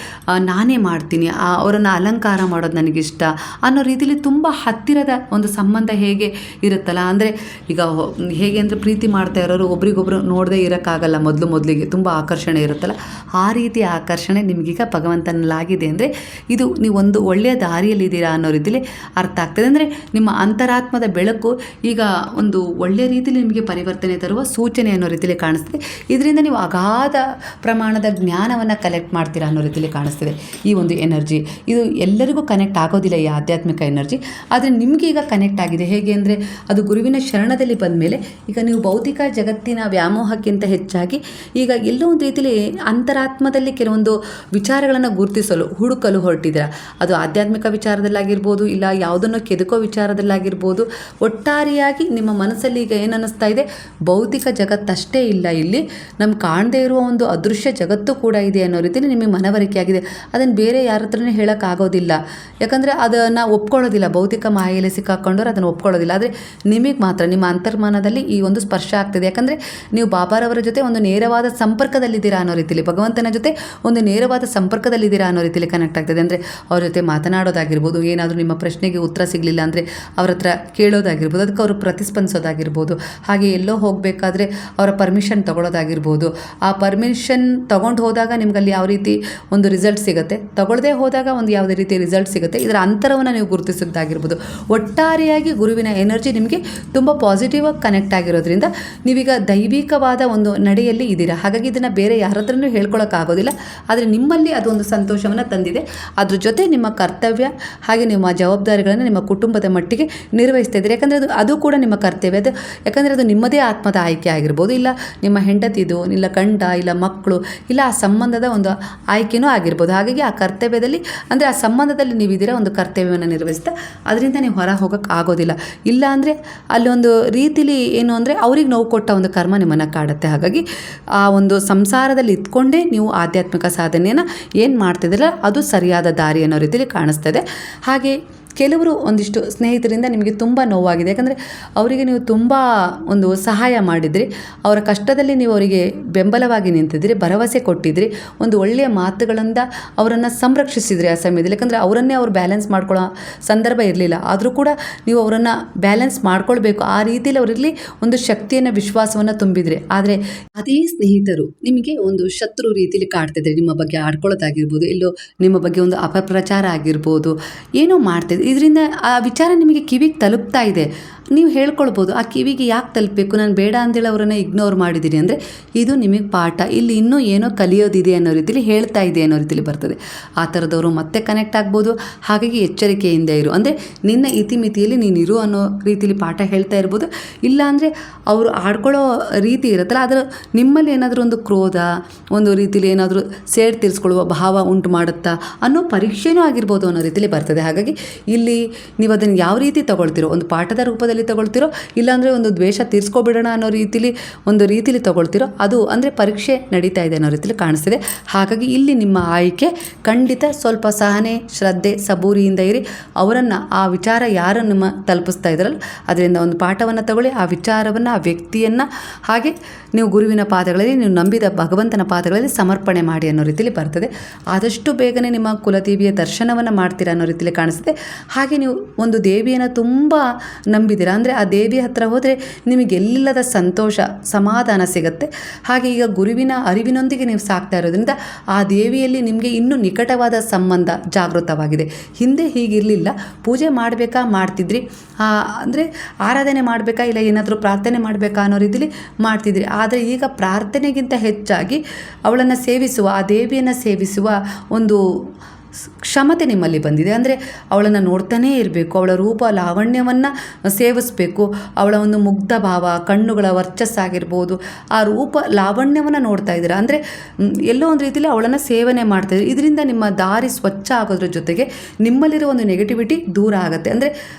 ನಾನೇ ಮಾಡ್ತೀನಿ, ಅವರನ್ನು ಅಲಂಕಾರ ಮಾಡೋದು ನನಗಿಷ್ಟ ಅನ್ನೋ ರೀತಿಯಲ್ಲಿ ತುಂಬ ಹತ್ತಿರದ ಒಂದು ಸಂಬಂಧ ಹೇಗೆ ಇರುತ್ತಲ್ಲ, ಅಂದರೆ ಈಗ ಹೇಗೆ ಅಂದರೆ ಪ್ರೀತಿ ಮಾಡ್ತಾ ಇರೋರು ಒಬ್ರಿಗೊಬ್ರು ನೋಡದೆ ಇರೋಕ್ಕಾಗಲ್ಲ, ಮೊದಲಿಗೆ ತುಂಬ ಆಕರ್ಷಣೆ ಇರುತ್ತಲ್ಲ, ಆ ರೀತಿ ಆಕರ್ಷಣೆ ನಿಮಗೀಗ ಭಗವಂತನಲ್ಲಾಗಿದೆ. ಅಂದರೆ ಇದು ನೀವು ಒಂದು ಒಳ್ಳೆಯ ದಾರಿಯಲ್ಲಿದ್ದೀರಾ ಅನ್ನೋ ರೀತಿಯಲ್ಲಿ ಅರ್ಥ ಆಗ್ತದೆ. ಅಂದರೆ ನಿಮ್ಮ ಅಂತರಾತ್ಮದ ಬೆಳಕು ಈಗ ಒಂದು ಒಳ್ಳೆಯ ರೀತಿಯಲ್ಲಿ ನಿಮಗೆ ಪರಿವರ್ತನೆ ತರುವ ಸೂಚನೆ ಅನ್ನೋ ರೀತಿಯಲ್ಲಿ ಕಾಣಿಸ್ತದೆ. ಇದರಿಂದ ನೀವು ಅಗಾಧ ಪ್ರಮಾಣದ ಜ್ಞಾನವನ್ನು ಕಲೆಕ್ಟ್ ಮಾಡ್ತೀರಾ ಅನ್ನೋ ರೀತಿಯಲ್ಲಿ ಕಾಣಿಸ್ತದೆ. ಈ ಒಂದು ಎನರ್ಜಿ ಇದು ಎಲ್ಲರಿಗೂ ಕನೆಕ್ಟ್ ಆಗೋದಿಲ್ಲ, ಈ ಆಧ್ಯಾತ್ಮಿಕ ಎನರ್ಜಿ, ಆದರೆ ನಿಮಗೆ ಈಗ ಕನೆಕ್ಟ್ ಆಗಿದೆ. ಹೇಗೆ ಅಂದರೆ ಅದು ಗುರುವಿನ ಶರಣದಲ್ಲಿ ಬಂದ ಮೇಲೆ ಈಗ ನೀವು ಭೌತಿಕ ಜಗತ್ತಿನ ವ್ಯಾಮೋಹಕ್ಕಿಂತ ಹೆಚ್ಚಾಗಿ ಈಗ ಎಲ್ಲೋ ಒಂದು ರೀತಿಯಲ್ಲಿ ಅಂತರಾತ್ಮದಲ್ಲಿ ಕೆಲವೊಂದು ವಿಚಾರಗಳನ್ನು ಗುರುತಿಸಲು ಹುಡುಕಲು ಹೊರಟಿದ್ದೀರಾ. ಅದು ಆಧ್ಯಾತ್ಮಿಕ ವಿಚಾರದಲ್ಲಾಗಿರ್ಬೋದು, ಇಲ್ಲ ಯಾವುದನ್ನು ಕೆದಕೋ ವಿಚಾರದಲ್ಲಾಗಿರ್ಬೋದು. ಒಟ್ಟಾರೆಯಾಗಿ ನಿಮ್ಮ ಮನಸ್ಸಲ್ಲಿ ಈಗ ಏನು ಅನ್ನಿಸ್ತಾ ಇದೆ, ಭೌತಿಕ ಜಗತ್ತಷ್ಟೇ ಇಲ್ಲ, ಇಲ್ಲಿ ನಮ್ಗೆ ಕಾಣದೇ ಇರುವ ಒಂದು ಅದೃಶ್ಯ ಜಗತ್ತು ಕೂಡ ಇದೆ ಅನ್ನೋ ರೀತಿಯಲ್ಲಿ ನಿಮಗೆ ಮನವರಿಕೆ ಆಗಿದೆ. ಅದನ್ನು ಬೇರೆ ಯಾರ ಹತ್ರನೇ ಹೇಳೋಕ್ಕಾಗೋದಿಲ್ಲ, ಯಾಕಂದರೆ ಅದನ್ನು ಒಪ್ಕೊಳ್ಳೋದಿಲ್ಲ. ಭೌತಿಕ ಮಾಯೆಯಲ್ಲಿ ಸಿಕ್ಕಾಕೊಂಡವ್ರು ಅದನ್ನು ಒಪ್ಕೊಳ್ಳೋದಿಲ್ಲ. ಆದರೆ ನಿಮಗೆ ಮಾತ್ರ ನಿಮ್ಮ ಅಂತರ್ಮನದಲ್ಲಿ ಈ ಒಂದು ಸ್ಪರ್ಶ ಆಗ್ತದೆ. ಯಾಕಂದರೆ ನೀವು ಬಾಬಾರವರ ಜೊತೆ ಒಂದು ನೇರವಾದ ಸಂಪರ್ಕದಲ್ಲಿದ್ದೀರಾ ಅನ್ನೋ ರೀತಿಯಲ್ಲಿ, ಭಗವಂತನ ಜೊತೆ ಒಂದು ನೇರವಾದ ಸಂಪರ್ಕದಲ್ಲಿದ್ದೀರಾ ಅನ್ನೋ ರೀತಿಯಲ್ಲಿ ಕನೆಕ್ಟ್ ಆಗ್ತದೆ. ಅಂದರೆ ಅವ್ರ ಜೊತೆ ಮಾತನಾಡೋದಾಗಿರ್ಬೋದು, ಏನಾದರೂ ನಿಮ್ಮ ಪ್ರಶ್ನೆಗೆ ಉತ್ತರ ಸಿಗಲಿಲ್ಲ ಅಂದರೆ ಅವ್ರ ಹತ್ರ ಕೇಳೋದಾಗಿರ್ಬೋದು, ಅದಕ್ಕೆ ಅವರು ಪ್ರತಿಸ್ಪಂದಿಸೋದಾಗಿರ್ಬೋದು, ಹಾಗೆ ಎಲ್ಲೋ ಹೋಗಬೇಕಾದ್ರೆ ಅವರ ಪರ್ಮಿಷನ್ ತೊಗೊಳೋದಾಗಿರ್ಬೋದು. ಆ ಪರ್ಮಿಷನ್ ತೊಗೊಂಡು ಹೋದಾಗ ನಿಮ್ಗಲ್ಲಿ ಯಾವ ರೀತಿ ಒಂದು ರಿಸಲ್ಟ್ ಸಿಗುತ್ತೆ, ತಗೊಳ್ಳದೆ ಹೋದಾಗ ಒಂದು ಯಾವುದೇ ರೀತಿ ರಿಸಲ್ಟ್ ಸಿಗುತ್ತೆ, ಇದರ ಅಂತರವನ್ನು ನೀವು ಗುರುತಿಸೋದಾಗಿರ್ಬೋದು. ಒಟ್ಟಾರೆಯಾಗಿ ಗುರುವಿನ ಎನರ್ಜಿ ನಿಮಗೆ ತುಂಬ ಪಾಸಿಟಿವ್ ಆಗಿ ಕನೆಕ್ಟ್ ಆಗಿರೋದ್ರಿಂದ ನೀವೀಗ ದೈವಿಕವಾದ ಒಂದು ನಡೆಯಲ್ಲಿ ಇದ್ದೀರಾ. ಹಾಗಾಗಿ ಇದನ್ನು ಬೇರೆ ಯಾರ ಹತ್ರನೂ ಹೇಳ್ಕೊಳ್ಳೋಕ್ಕಾಗೋದಿಲ್ಲ, ಆದರೆ ನಿಮ್ಮಲ್ಲಿ ಅದೊಂದು ಸಂತೋಷವನ್ನು ತಂದಿದೆ. ಅದ್ರ ಜೊತೆ ನಿಮ್ಮ ಕರ್ತವ್ಯ ಹಾಗೆ ನಿಮ್ಮ ಜವಾಬ್ದಾರಿಗಳನ್ನು ನಿಮ್ಮ ಕುಟುಂಬದ ಮಟ್ಟಿಗೆ ನಿರ್ವಹಿಸ್ತಾ ಇದ್ದೀರಿ. ಯಾಕಂದರೆ ಅದು ಕೂಡ ನಿಮ್ಮ ಕರ್ತವ್ಯ. ಅದು ಯಾಕಂದರೆ ಅದು ನಿಮ್ಮದೇ ಆತ್ಮದ ಆಯ್ಕೆ ಆಗಿರ್ಬೋದು, ಇಲ್ಲ ನಿಮ್ಮ ಹೆಂಡತಿದು, ಇಲ್ಲ ಗಂಡ, ಇಲ್ಲ ಮಕ್ಕಳು, ಇಲ್ಲ ಆ ಸಂಬಂಧದ ಒಂದು ಆಯ್ಕೆನೂ ಆಗಿರ್ಬೋದು. ಹಾಗಾಗಿ ಆ ಕರ್ತವ್ಯದಲ್ಲಿ, ಅಂದರೆ ಆ ಸಂಬಂಧದಲ್ಲಿ ನೀವಿದ್ದೀರಾ, ಒಂದು ಕರ್ತವ್ಯವನ್ನು ನಿರ್ವಹಿಸ್ತಾ ಅದರಿಂದ ನೀವು ಹೊರ ಹೋಗೋಕ್ಕೆ ಆಗೋದಿಲ್ಲ. ಇಲ್ಲ ಅಂದರೆ ಅಲ್ಲೊಂದು ರೀತಿಲಿ ಏನು ಅಂದರೆ ಅವ್ರಿಗೆ ನೋವು ಕೊಟ್ಟ ಒಂದು ಕರ್ಮ ನಿಮ್ಮನ್ನು ಕಾಡುತ್ತೆ. ಹಾಗಾಗಿ ಆ ಒಂದು ಸಂಸಾರದಲ್ಲಿ ಇದ್ಕೊಂಡೇ ನೀವು ಆಧ್ಯಾತ್ಮಿಕ ಸಾಧನೆಯನ್ನು ಏನು ಮಾಡ್ತಿದ್ದೀರ ಅದು ಸರಿಯಾದ ದಾರಿ ಅನ್ನೋ ರೀತಿಯಲ್ಲಿ ಕಾಣಿಸ್ತದೆ. ಹಾಗೆ ಕೆಲವರು ಒಂದಿಷ್ಟು ಸ್ನೇಹಿತರಿಂದ ನಿಮಗೆ ತುಂಬ ನೋವಾಗಿದೆ. ಯಾಕಂದರೆ ಅವರಿಗೆ ನೀವು ತುಂಬ ಒಂದು ಸಹಾಯ ಮಾಡಿದ್ರಿ, ಅವರ ಕಷ್ಟದಲ್ಲಿ ನೀವು ಅವರಿಗೆ ಬೆಂಬಲವಾಗಿ ನಿಂತಿದ್ರಿ, ಭರವಸೆ ಕೊಟ್ಟಿದ್ರಿ, ಒಂದು ಒಳ್ಳೆಯ ಮಾತುಗಳಿಂದ ಅವರನ್ನು ಸಂರಕ್ಷಿಸಿದ್ರಿ ಆ ಸಮಯದಲ್ಲಿ. ಯಾಕಂದರೆ ಅವರನ್ನೇ ಅವ್ರು ಬ್ಯಾಲೆನ್ಸ್ ಮಾಡ್ಕೊಳ್ಳೋ ಸಂದರ್ಭ ಇರಲಿಲ್ಲ, ಆದರೂ ಕೂಡ ನೀವು ಅವರನ್ನು ಬ್ಯಾಲೆನ್ಸ್ ಮಾಡ್ಕೊಳ್ಬೇಕು, ಆ ರೀತಿಯಲ್ಲಿ ಅವರಲ್ಲಿ ಒಂದು ಶಕ್ತಿಯನ್ನು ವಿಶ್ವಾಸವನ್ನು ತುಂಬಿದ್ರಿ. ಆದರೆ ಅದೇ ಸ್ನೇಹಿತರು ನಿಮಗೆ ಒಂದು ಶತ್ರು ರೀತಿಯಲ್ಲಿ ಕಾಡ್ತಿದ್ರೆ, ನಿಮ್ಮ ಬಗ್ಗೆ ಆಡ್ಕೊಳ್ಳೋದಾಗಿರ್ಬೋದು, ಇಲ್ಲೋ ನಿಮ್ಮ ಬಗ್ಗೆ ಒಂದು ಅಪಪ್ರಚಾರ ಆಗಿರ್ಬೋದು, ಏನೋ ಮಾಡ್ತಿದ್ರು. ಇದರಿಂದ ಆ ವಿಚಾರ ನಿಮಗೆ ಕಿವಿಗೆ ತಲುಪ್ತಾ ಇದೆ, ನೀವು ಹೇಳ್ಕೊಳ್ಬೋದು ಆ ಕಿವಿಗೆ ಯಾಕೆ ತಲುಪಬೇಕು, ನಾನು ಬೇಡ ಅಂತೇಳಿ ಅವರನ್ನು ಇಗ್ನೋರ್ ಮಾಡಿದ್ದೀನಿ ಅಂದರೆ ಇದು ನಿಮಗೆ ಪಾಠ, ಇಲ್ಲಿ ಇನ್ನೂ ಏನೋ ಕಲಿಯೋದಿದೆ ಅನ್ನೋ ರೀತಿಯಲ್ಲಿ ಹೇಳ್ತಾ ಇದೆ ಅನ್ನೋ ರೀತಿಯಲ್ಲಿ ಬರ್ತದೆ. ಆ ಥರದವರು ಮತ್ತೆ ಕನೆಕ್ಟ್ ಆಗ್ಬೋದು. ಹಾಗಾಗಿ ಎಚ್ಚರಿಕೆಯಿಂದ ಇರು, ಅಂದರೆ ನಿನ್ನ ಇತಿಮಿತಿಯಲ್ಲಿ ನೀನು ಇರು ಅನ್ನೋ ರೀತಿಯಲ್ಲಿ ಪಾಠ ಹೇಳ್ತಾ ಇರ್ಬೋದು. ಇಲ್ಲ ಅಂದರೆ ಅವರು ಆಡ್ಕೊಳ್ಳೋ ರೀತಿ ಇರುತ್ತಲ್ಲ, ಅದರ ನಿಮ್ಮಲ್ಲಿ ಏನಾದರೂ ಒಂದು ಕ್ರೋಧ, ಒಂದು ರೀತಿಯಲ್ಲಿ ಏನಾದರೂ ಸೇಡ್ ತೀರಿಸ್ಕೊಳ್ಳುವ ಭಾವ ಉಂಟು ಮಾಡುತ್ತಾ ಅನ್ನೋ ಪರೀಕ್ಷೆನೂ ಆಗಿರ್ಬೋದು ಅನ್ನೋ ರೀತಿಯಲ್ಲಿ ಬರ್ತದೆ. ಹಾಗಾಗಿ ಇಲ್ಲಿ ನೀವು ಅದನ್ನು ಯಾವ ರೀತಿ ತಗೊಳ್ತಿರೋ, ಒಂದು ಪಾಠದ ರೂಪದಲ್ಲಿ ತಗೊಳ್ತಿರೋ, ಇಲ್ಲಾಂದರೆ ಒಂದು ದ್ವೇಷ ತೀರಿಸ್ಕೊಬಿಡೋಣ ಅನ್ನೋ ರೀತಿಲಿ ತಗೊಳ್ತಿರೋ, ಅದು ಅಂದರೆ ಪರೀಕ್ಷೆ ನಡೀತಾ ಇದೆ ಅನ್ನೋ ರೀತಿಯಲ್ಲಿ ಕಾಣಿಸ್ತಿದೆ. ಹಾಗಾಗಿ ಇಲ್ಲಿ ನಿಮ್ಮ ಆಯ್ಕೆ ಖಂಡಿತ ಸ್ವಲ್ಪ ಸಹನೆ, ಶ್ರದ್ಧೆ, ಸಬೂರಿಯಿಂದ ಇರಿ. ಅವರನ್ನು ಆ ವಿಚಾರ ಯಾರು ನಿಮ್ಮ ತಲುಪಿಸ್ತಾ ಇದ್ದಾರಲ್ಲ ಅದರಿಂದ ಒಂದು ಪಾಠವನ್ನು ತಗೊಳ್ಳಿ, ಆ ವಿಚಾರವನ್ನು, ಆ ವ್ಯಕ್ತಿಯನ್ನು ಹಾಗೆ ನೀವು ಗುರುವಿನ ಪಾದಗಳಲ್ಲಿ, ನೀವು ನಂಬಿದ ಭಗವಂತನ ಪಾದಗಳಲ್ಲಿ ಸಮರ್ಪಣೆ ಮಾಡಿ ಅನ್ನೋ ರೀತಿಯಲ್ಲಿ ಬರ್ತದೆ. ಆದಷ್ಟು ಬೇಗನೆ ನಿಮ್ಮ ಕುಲದೇವಿಯ ದರ್ಶನವನ್ನು ಮಾಡ್ತೀರಾ ಅನ್ನೋ ರೀತಿಯಲ್ಲಿ ಕಾಣಿಸ್ತದೆ. ಹಾಗೆ ನೀವು ಒಂದು ದೇವಿಯನ್ನು ತುಂಬ ನಂಬಿದ್ದೀರಾ ಅಂದರೆ ಆ ದೇವಿಯ ಹತ್ರ ಹೋದರೆ ನಿಮಗೆಲ್ಲಿಲ್ಲದ ಸಂತೋಷ, ಸಮಾಧಾನ ಸಿಗುತ್ತೆ. ಹಾಗೆ ಈಗ ಗುರುವಿನ ಅರಿವಿನೊಂದಿಗೆ ನೀವು ಸಾಕ್ತಾ ಇರೋದ್ರಿಂದ ಆ ದೇವಿಯಲ್ಲಿ ನಿಮಗೆ ಇನ್ನೂ ನಿಕಟವಾದ ಸಂಬಂಧ ಜಾಗೃತವಾಗಿದೆ. ಹಿಂದೆ ಹೀಗಿರಲಿಲ್ಲ, ಪೂಜೆ ಮಾಡಬೇಕಾ ಮಾಡ್ತಿದ್ರಿ, ಅಂದರೆ ಆರಾಧನೆ ಮಾಡಬೇಕಾ ಇಲ್ಲ ಏನಾದರೂ ಪ್ರಾರ್ಥನೆ ಮಾಡಬೇಕಾ ಅನ್ನೋ ರೀತಿಯಲ್ಲಿ ಮಾಡ್ತಿದ್ರಿ. ಆದರೆ ಈಗ ಪ್ರಾರ್ಥನೆಗಿಂತ ಹೆಚ್ಚಾಗಿ ಅವಳನ್ನು ಸೇವಿಸುವ, ಆ ದೇವಿಯನ್ನು ಸೇವಿಸುವ ಒಂದು ಕ್ಷಮತೆ ನಿಮ್ಮಲ್ಲಿ ಬಂದಿದೆ. ಅಂದರೆ ಅವಳನ್ನು ನೋಡ್ತಾನೇ ಇರಬೇಕು, ಅವಳ ರೂಪ ಲಾವಣ್ಯವನ್ನು ಸೇವಿಸಬೇಕು, ಅವಳ ಒಂದು ಮುಗ್ಧ ಭಾವ, ಕಣ್ಣುಗಳ ವರ್ಚಸ್ಸಾಗಿರ್ಬೋದು, ಆ ರೂಪ ಲಾವಣ್ಯವನ್ನು ನೋಡ್ತಾ ಇದ್ದೀರಾ ಅಂದರೆ ಎಲ್ಲೋ ಒಂದು ರೀತಿಯಲ್ಲಿ ಅವಳನ್ನು ಸೇವನೆ ಮಾಡ್ತಾಯಿದ್ದೀರಿ. ಇದರಿಂದ ನಿಮ್ಮ ದಾರಿ ಸ್ವಚ್ಛ ಆಗೋದ್ರ ಜೊತೆಗೆ ನಿಮ್ಮಲ್ಲಿರೋ ಒಂದು ನೆಗೆಟಿವಿಟಿ ದೂರ ಆಗುತ್ತೆ. ಅಂದರೆ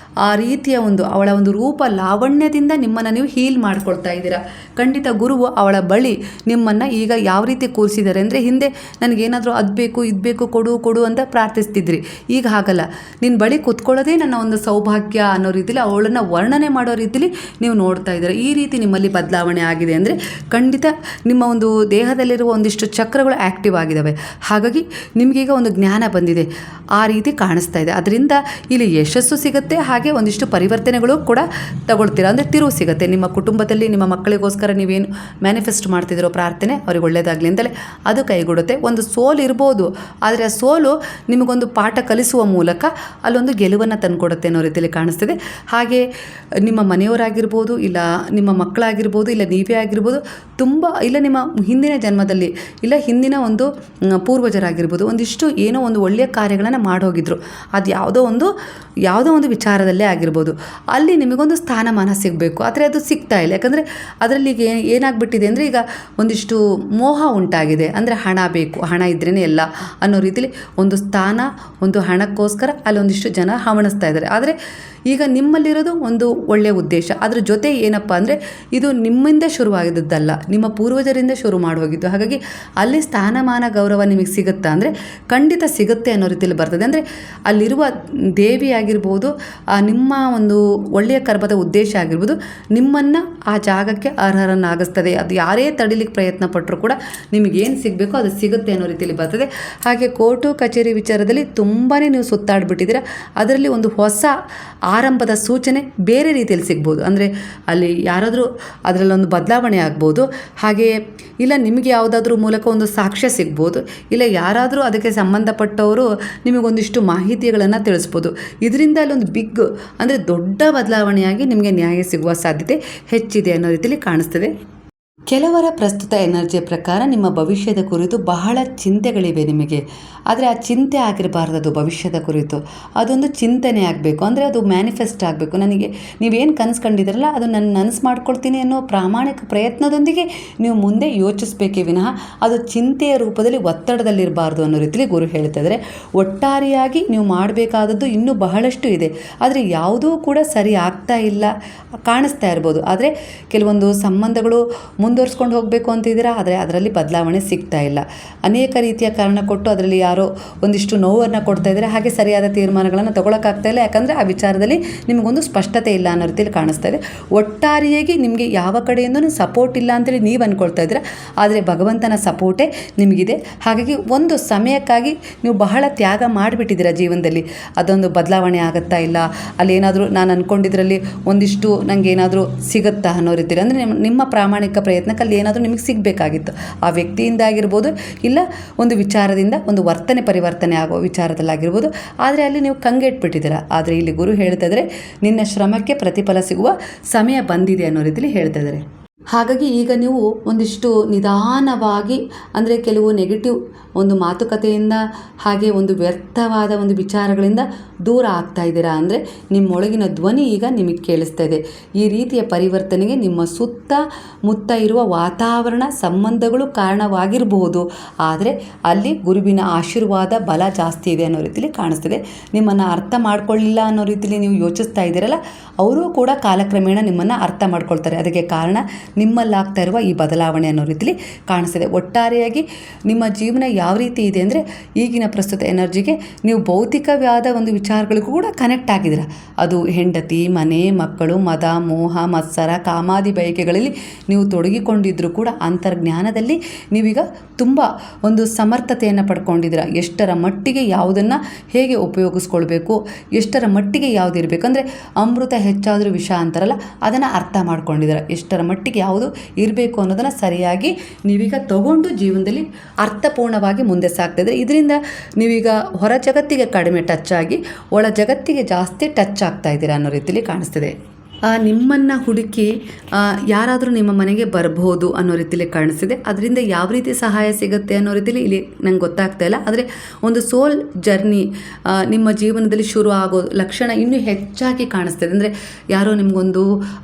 ಆ ರೀತಿಯ ಒಂದು ಅವಳ ಒಂದು ರೂಪ ಲಾವಣ್ಯದಿಂದ ನಿಮ್ಮನ್ನು ನೀವು ಹೀಲ್ ಮಾಡ್ಕೊಳ್ತಾ ಇದ್ದೀರಾ. ಖಂಡಿತ ಗುರುವು ಅವಳ ಬಳಿ ನಿಮ್ಮನ್ನು ಈಗ ಯಾವ ರೀತಿ ಕೂರಿಸಿದ್ದಾರೆ ಅಂದರೆ, ಹಿಂದೆ ನನಗೇನಾದರೂ ಅದು ಬೇಕು ಇದು ಬೇಕು ಕೊಡು ಕೊಡು ಅಂತ ಪ್ರಾರ್ಥಿಸ್ತಿದ್ರಿ, ಈಗ ಹಾಗಲ್ಲ, ನಿನ್ನ ಬಳಿ ಕೂತ್ಕೊಳ್ಳೋದೇ ನನ್ನ ಒಂದು ಸೌಭಾಗ್ಯ ಅನ್ನೋ ರೀತಿಯಲ್ಲಿ ಅವಳನ್ನು ವರ್ಣನೆ ಮಾಡೋ ರೀತಿಯಲ್ಲಿ ನೀವು ನೋಡ್ತಾ ಇದ್ದೀರಾ. ಈ ರೀತಿ ನಿಮ್ಮಲ್ಲಿ ಬದಲಾವಣೆ ಆಗಿದೆ ಅಂದರೆ ಖಂಡಿತ ನಿಮ್ಮ ಒಂದು ದೇಹದಲ್ಲಿರುವ ಒಂದಿಷ್ಟು ಚಕ್ರಗಳು ಆ್ಯಕ್ಟಿವ್ ಆಗಿದ್ದಾವೆ. ಹಾಗಾಗಿ ನಿಮಗೀಗ ಒಂದು ಜ್ಞಾನ ಬಂದಿದೆ, ಆ ರೀತಿ ಕಾಣಿಸ್ತಾ ಇದೆ. ಅದರಿಂದ ಇಲ್ಲಿ ಯಶಸ್ಸು ಸಿಗುತ್ತೆ, ಹಾಗೆ ಒಂದಿಷ್ಟು ಪರಿವರ್ತನೆಗಳು ಕೂಡ ತಗೊಳ್ತೀರಾ, ಅಂದರೆ ತಿರುವು ಸಿಗುತ್ತೆ. ನಿಮ್ಮ ಕುಟುಂಬದಲ್ಲಿ ನಿಮ್ಮ ಮಕ್ಕಳಿಗೋಸ್ಕರ ನೀವೇನು ಮ್ಯಾನಿಫೆಸ್ಟ್ ಮಾಡ್ತಿದ್ದೀರೋ ಪ್ರಾರ್ಥನೆ, ಅವ್ರಿಗೆ ಒಳ್ಳೆಯದಾಗಲಿ ಅಂತಲೇ ಅದು ಕೈಗೂಡುತ್ತೆ. ಒಂದು ಸೋಲು ಇರ್ಬೋದು, ಆದರೆ ಆ ಸೋಲು ನಿಮಗೊಂದು ಪಾಠ ಕಲಿಸುವ ಮೂಲಕ ಅಲ್ಲೊಂದು ಗೆಲುವನ್ನು ತಂದುಕೊಡುತ್ತೆ ಅನ್ನೋ ರೀತಿಯಲ್ಲಿ ಕಾಣಿಸ್ತಿದೆ. ಹಾಗೆ ನಿಮ್ಮ ಮನೆಯವರಾಗಿರ್ಬೋದು, ಇಲ್ಲ ನಿಮ್ಮ ಮಕ್ಕಳಾಗಿರ್ಬೋದು, ಇಲ್ಲ ನೀವೇ ಆಗಿರ್ಬೋದು, ತುಂಬ ಇಲ್ಲ ನಿಮ್ಮ ಹಿಂದಿನ ಜನ್ಮದಲ್ಲಿ ಇಲ್ಲ ಹಿಂದಿನ ಒಂದು ಪೂರ್ವಜರಾಗಿರ್ಬೋದು, ಒಂದಿಷ್ಟು ಏನೋ ಒಂದು ಒಳ್ಳೆಯ ಕಾರ್ಯಗಳನ್ನು ಮಾಡೋಗಿದ್ರು, ಅದು ಯಾವುದೋ ಒಂದು ವಿಚಾರದಲ್ಲೇ ಆಗಿರ್ಬೋದು, ಅಲ್ಲಿ ನಿಮಗೊಂದು ಸ್ಥಾನಮಾನ ಸಿಗಬೇಕು, ಆದರೆ ಅದು ಸಿಗ್ತಾ ಇಲ್ಲ. ಯಾಕಂದರೆ ಅದರಲ್ಲಿ ಈಗ ಏನಾಗ್ಬಿಟ್ಟಿದೆ ಅಂದರೆ, ಈಗ ಒಂದಿಷ್ಟು ಮೋಹ ಉಂಟಾಗಿದೆ. ಅಂದರೆ ಹಣ ಬೇಕು, ಹಣ ಇದ್ರೇ ಎಲ್ಲ ಅನ್ನೋ ರೀತಿಯಲ್ಲಿ ಒಂದು ಸ್ಥಾನ, ಒಂದು ಹಣಕ್ಕೋಸ್ಕರ ಅಲ್ಲೊಂದಿಷ್ಟು ಜನ ಹವಣಿಸ್ತಾ ಇದ್ದಾರೆ. ಆದರೆ ಈಗ ನಿಮ್ಮಲ್ಲಿರೋದು ಒಂದು ಒಳ್ಳೆಯ ಉದ್ದೇಶ, ಅದ್ರ ಜೊತೆ ಏನಪ್ಪ ಅಂದರೆ ಇದು ನಿಮ್ಮಿಂದ ಶುರುವಾಗಿದ್ದಲ್ಲ, ನಿಮ್ಮ ಪೂರ್ವಜರಿಂದ ಶುರು ಹೋಗಿದ್ದು. ಹಾಗಾಗಿ ಅಲ್ಲಿ ಸ್ಥಾನಮಾನ ಗೌರವ ನಿಮಗೆ ಸಿಗುತ್ತಾ ಅಂದರೆ ಖಂಡಿತ ಸಿಗುತ್ತೆ ಅನ್ನೋ ರೀತಿಯಲ್ಲಿ ಬರ್ತದೆ. ಅಂದರೆ ಅಲ್ಲಿರುವ ದೇವಿ ಆಗಿರ್ಬೋದು, ನಿಮ್ಮ ಒಂದು ಒಳ್ಳೆಯ ಕರ್ಮದ ಉದ್ದೇಶ ಆಗಿರ್ಬೋದು, ನಿಮ್ಮನ್ನು ಆ ಜಾಗಕ್ಕೆ ಅರ್ಹರನ್ನಾಗಿಸ್ತದೆ. ಅದು ಯಾರೇ ತಡಿಲಿಕ್ಕೆ ಪ್ರಯತ್ನ ಪಟ್ಟರೂ ಕೂಡ ನಿಮಗೇನು ಸಿಗಬೇಕೋ ಅದು ಸಿಗುತ್ತೆ ಅನ್ನೋ ರೀತಿಯಲ್ಲಿ ಬರ್ತದೆ. ಹಾಗೆ ಕೋರ್ಟು ಕಚೇರಿ ವಿಚಾರದಲ್ಲಿ ತುಂಬಾ ನೀವು ಸುತ್ತಾಡ್ಬಿಟ್ಟಿದ್ದೀರಾ, ಅದರಲ್ಲಿ ಒಂದು ಹೊಸ ಆರಂಭದ ಸೂಚನೆ ಬೇರೆ ರೀತಿಯಲ್ಲಿ ಸಿಗ್ಬೋದು. ಅಂದರೆ ಅಲ್ಲಿ ಯಾರಾದರೂ ಅದರಲ್ಲೊಂದು ಬದಲಾವಣೆ ಆಗ್ಬೋದು, ಹಾಗೆ ಇಲ್ಲ ನಿಮಗೆ ಯಾವುದಾದ್ರೂ ಮೂಲಕ ಒಂದು ಸಾಕ್ಷ್ಯ ಸಿಗ್ಬೋದು, ಇಲ್ಲ ಯಾರಾದರೂ ಅದಕ್ಕೆ ಸಂಬಂಧಪಟ್ಟವರು ನಿಮಗೊಂದಿಷ್ಟು ಮಾಹಿತಿಗಳನ್ನು ತಿಳಿಸ್ಬೋದು. ಇದರಿಂದ ಅಲ್ಲೊಂದು ಬಿಗ್ ಅಂದರೆ ದೊಡ್ಡ ಬದಲಾವಣೆಯಾಗಿ ನಿಮಗೆ ನ್ಯಾಯ ಸಿಗುವ ಸಾಧ್ಯತೆ ಹೆಚ್ಚಿದೆ ಅನ್ನೋ ರೀತಿಯಲ್ಲಿ ಕಾಣಿಸ್ತದೆ. ಕೆಲವರ ಪ್ರಸ್ತುತ ಎನರ್ಜಿಯ ಪ್ರಕಾರ ನಿಮ್ಮ ಭವಿಷ್ಯದ ಕುರಿತು ಬಹಳ ಚಿಂತೆಗಳಿವೆ ನಿಮಗೆ. ಆದರೆ ಆ ಚಿಂತೆ ಆಗಿರಬಾರ್ದು, ಭವಿಷ್ಯದ ಕುರಿತು ಅದೊಂದು ಚಿಂತನೆ ಆಗಬೇಕು. ಅಂದರೆ ಅದು ಮ್ಯಾನಿಫೆಸ್ಟ್ ಆಗಬೇಕು. ನನಗೆ ನೀವೇನು ಕನಸು ಕಂಡಿದ್ದೀರಲ್ಲ ಅದು ನಾನು ನನಸು ಮಾಡ್ಕೊಳ್ತೀನಿ ಅನ್ನೋ ಪ್ರಾಮಾಣಿಕ ಪ್ರಯತ್ನದೊಂದಿಗೆ ನೀವು ಮುಂದೆ ಯೋಚಿಸಬೇಕೇ ವಿನಃ ಅದು ಚಿಂತೆಯ ರೂಪದಲ್ಲಿ ಒತ್ತಡದಲ್ಲಿರಬಾರ್ದು ಅನ್ನೋ ರೀತಿಯಲ್ಲಿ ಗುರು ಹೇಳ್ತಿದ್ದಾರೆ. ಒಟ್ಟಾರೆಯಾಗಿ ನೀವು ಮಾಡಬೇಕಾದದ್ದು ಇನ್ನೂ ಬಹಳಷ್ಟು ಇದೆ, ಆದರೆ ಯಾವುದೂ ಕೂಡ ಸರಿ ಆಗ್ತಾ ಇಲ್ಲ, ಕಾಣಿಸ್ತಾ ಇರ್ಬೋದು. ಆದರೆ ಕೆಲವೊಂದು ಸಂಬಂಧಗಳು ಮುಂದುವರ್ಸ್ಕೊಂಡು ಹೋಗಬೇಕು ಅಂತಿದ್ದೀರಾ, ಆದರೆ ಅದರಲ್ಲಿ ಬದಲಾವಣೆ ಸಿಗ್ತಾ ಇಲ್ಲ. ಅನೇಕ ರೀತಿಯ ಕಾರಣ ಕೊಟ್ಟು ಅದರಲ್ಲಿ ಯಾರೋ ಒಂದಿಷ್ಟು ನೋವನ್ನು ಕೊಡ್ತಾ ಇದ್ದಾರೆ, ಹಾಗೆ ಸರಿಯಾದ ತೀರ್ಮಾನಗಳನ್ನು ತೊಗೊಳಕ್ಕಾಗ್ತಾ ಇಲ್ಲ. ಯಾಕಂದರೆ ಆ ವಿಚಾರದಲ್ಲಿ ನಿಮಗೊಂದು ಸ್ಪಷ್ಟತೆ ಇಲ್ಲ ಅನ್ನೋ ರೀತಿಯಲ್ಲಿ ಕಾಣಿಸ್ತಾ ಇದೆ. ಒಟ್ಟಾರೆಯಾಗಿ ನಿಮಗೆ ಯಾವ ಕಡೆಯಿಂದನೂ ಸಪೋರ್ಟ್ ಇಲ್ಲ ಅಂತೇಳಿ ನೀವು ಅಂದ್ಕೊಳ್ತಾ ಇದ್ದೀರಾ, ಆದರೆ ಭಗವಂತನ ಸಪೋರ್ಟೇ ನಿಮಗಿದೆ. ಹಾಗಾಗಿ ಒಂದು ಸಮಯಕ್ಕಾಗಿ ನೀವು ಬಹಳ ತ್ಯಾಗ ಮಾಡಿಬಿಟ್ಟಿದ್ದೀರಾ ಜೀವನದಲ್ಲಿ. ಅದೊಂದು ಬದಲಾವಣೆ ಆಗುತ್ತಾ ಇಲ್ಲ, ಅಲ್ಲೇನಾದರೂ ನಾನು ಅಂದ್ಕೊಂಡಿದ್ರಲ್ಲಿ ಒಂದಿಷ್ಟು ನನಗೆ ಏನಾದರೂ ಸಿಗುತ್ತಾ ಅನ್ನೋ ರೀತಿಯಲ್ಲಿ, ಅಂದರೆ ನಿಮ್ಮ ಪ್ರಾಮಾಣಿಕ ಪ್ರಯತ್ನಕ್ಕೆ ಅಲ್ಲಿ ಏನಾದರೂ ನಿಮಗೆ ಸಿಗಬೇಕಾಗಿತ್ತು. ಆ ವ್ಯಕ್ತಿಯಿಂದ ಆಗಿರ್ಬೋದು, ಇಲ್ಲ ಒಂದು ವಿಚಾರದಿಂದ ಒಂದು ವರ್ತನೆ ಪರಿವರ್ತನೆ ಆಗೋ ವಿಚಾರದಲ್ಲಾಗಿರ್ಬೋದು. ಆದರೆ ಅಲ್ಲಿ ನೀವು ಕಂಗೆಟ್ಬಿಟ್ಟಿದ್ದೀರಾ. ಆದರೆ ಇಲ್ಲಿ ಗುರು ಹೇಳ್ತಾ ಇದ್ದಾರೆ, ನಿನ್ನ ಶ್ರಮಕ್ಕೆ ಪ್ರತಿಫಲ ಸಿಗುವ ಸಮಯ ಬಂದಿದೆ ಅನ್ನೋ ರೀತಿಯಲ್ಲಿ ಹೇಳ್ತಾ ಇದ್ದಾರೆ. ಹಾಗಾಗಿ ಈಗ ನೀವು ಒಂದಿಷ್ಟು ನಿಧಾನವಾಗಿ, ಅಂದರೆ ಕೆಲವು ನೆಗೆಟಿವ್ ಒಂದು ಮಾತುಕತೆಯಿಂದ ಹಾಗೆ ಒಂದು ವ್ಯರ್ಥವಾದ ಒಂದು ವಿಚಾರಗಳಿಂದ ದೂರ ಆಗ್ತಾ ಇದ್ದೀರಾ. ಅಂದರೆ ನಿಮ್ಮೊಳಗಿನ ಧ್ವನಿ ಈಗ ನಿಮಗೆ ಕೇಳಿಸ್ತಾ ಇದೆ. ಈ ರೀತಿಯ ಪರಿವರ್ತನೆಗೆ ನಿಮ್ಮ ಸುತ್ತಮುತ್ತ ಇರುವ ವಾತಾವರಣ, ಸಂಬಂಧಗಳು ಕಾರಣವಾಗಿರಬಹುದು. ಆದರೆ ಅಲ್ಲಿ ಗುರುವಿನ ಆಶೀರ್ವಾದ ಬಲ ಜಾಸ್ತಿ ಇದೆ ಅನ್ನೋ ರೀತಿಯಲ್ಲಿ ಕಾಣಿಸ್ತಿದೆ. ನಿಮ್ಮನ್ನು ಅರ್ಥ ಮಾಡ್ಕೊಳ್ಳಿಲ್ಲ ಅನ್ನೋ ರೀತಿಯಲ್ಲಿ ನೀವು ಯೋಚಿಸ್ತಾ ಇದ್ದೀರಲ್ಲ, ಅವರು ಕೂಡ ಕಾಲಕ್ರಮೇಣ ನಿಮ್ಮನ್ನು ಅರ್ಥ ಮಾಡ್ಕೊಳ್ತಾರೆ. ಅದಕ್ಕೆ ಕಾರಣ ನಿಮ್ಮಲ್ಲಾಗ್ತಾ ಇರುವ ಈ ಬದಲಾವಣೆ ಅನ್ನೋ ರೀತಿಯಲ್ಲಿ ಕಾಣಿಸ್ತಿದೆ. ಒಟ್ಟಾರೆಯಾಗಿ ನಿಮ್ಮ ಜೀವನ ಯಾವ ರೀತಿ ಇದೆ ಅಂದರೆ, ಈಗಿನ ಪ್ರಸ್ತುತ ಎನರ್ಜಿಗೆ ನೀವು ಭೌತಿಕವಾದ ಒಂದು ವಿಚಾರಗಳಿಗೂ ಕೂಡ ಕನೆಕ್ಟ್ ಆಗಿದ್ದೀರ. ಅದು ಹೆಂಡತಿ, ಮನೆ, ಮಕ್ಕಳು, ಮದ, ಮೋಹ, ಮತ್ಸರ, ಕಾಮಾದಿ ಬಯಕೆಗಳಲ್ಲಿ ನೀವು ತೊಡಗಿಕೊಂಡಿದ್ದರೂ ಕೂಡ ಅಂತರ್ಜ್ಞಾನದಲ್ಲಿ ನೀವೀಗ ತುಂಬ ಒಂದು ಸಮರ್ಥತೆಯನ್ನು ಪಡ್ಕೊಂಡಿದ್ದೀರ. ಎಷ್ಟರ ಮಟ್ಟಿಗೆ ಯಾವುದನ್ನು ಹೇಗೆ ಉಪಯೋಗಿಸ್ಕೊಳ್ಬೇಕು, ಎಷ್ಟರ ಮಟ್ಟಿಗೆ ಯಾವುದಿರಬೇಕು, ಅಂದರೆ ಅಮೃತ ಹೆಚ್ಚಾದರೂ ವಿಷ ಅಂತಾರಲ್ಲ, ಅದನ್ನು ಅರ್ಥ ಮಾಡ್ಕೊಂಡಿದ್ದೀರ. ಎಷ್ಟರ ಮಟ್ಟಿಗೆ ಯಾವುದು ಇರಬೇಕು ಅನ್ನೋದನ್ನು ಸರಿಯಾಗಿ ನೀವೀಗ ತಗೊಂಡು ಜೀವನದಲ್ಲಿ ಅರ್ಥಪೂರ್ಣವಾಗಿ ಮುಂದೆ ಸಾಗ್ತಿದ್ರೆ, ಇದರಿಂದ ನೀವೀಗ ಹೊರ ಜಗತ್ತಿಗೆ ಕಡಿಮೆ ಟಚ್ ಆಗಿ ಒಳ ಜಗತ್ತಿಗೆ ಜಾಸ್ತಿ ಟಚ್ ಆಗ್ತಾ ಇದ್ದೀರಾ ಅನ್ನೋ ರೀತಿಯಲ್ಲಿ ಕಾಣಿಸ್ತಿದೆ. ನಿಮ್ಮನ್ನು ಹುಡುಕಿ ಯಾರಾದರೂ ನಿಮ್ಮ ಮನೆಗೆ ಬರ್ಬೋದು ಅನ್ನೋ ರೀತಿಯಲ್ಲಿ ಕಾಣಿಸ್ತಿದೆ. ಅದರಿಂದ ಯಾವ ರೀತಿ ಸಹಾಯ ಸಿಗುತ್ತೆ ಅನ್ನೋ ರೀತಿಯಲ್ಲಿ ಇಲ್ಲಿ ನಂಗೆ ಗೊತ್ತಾಗ್ತಾ ಇಲ್ಲ. ಆದರೆ ಒಂದು ಸೋಲ್ ಜರ್ನಿ ನಿಮ್ಮ ಜೀವನದಲ್ಲಿ ಶುರು ಆಗೋ ಲಕ್ಷಣ ಇನ್ನೂ ಹೆಚ್ಚಾಗಿ ಕಾಣಿಸ್ತಿದೆ. ಅಂದರೆ ಯಾರೋ ನಿಮಗೊಂದು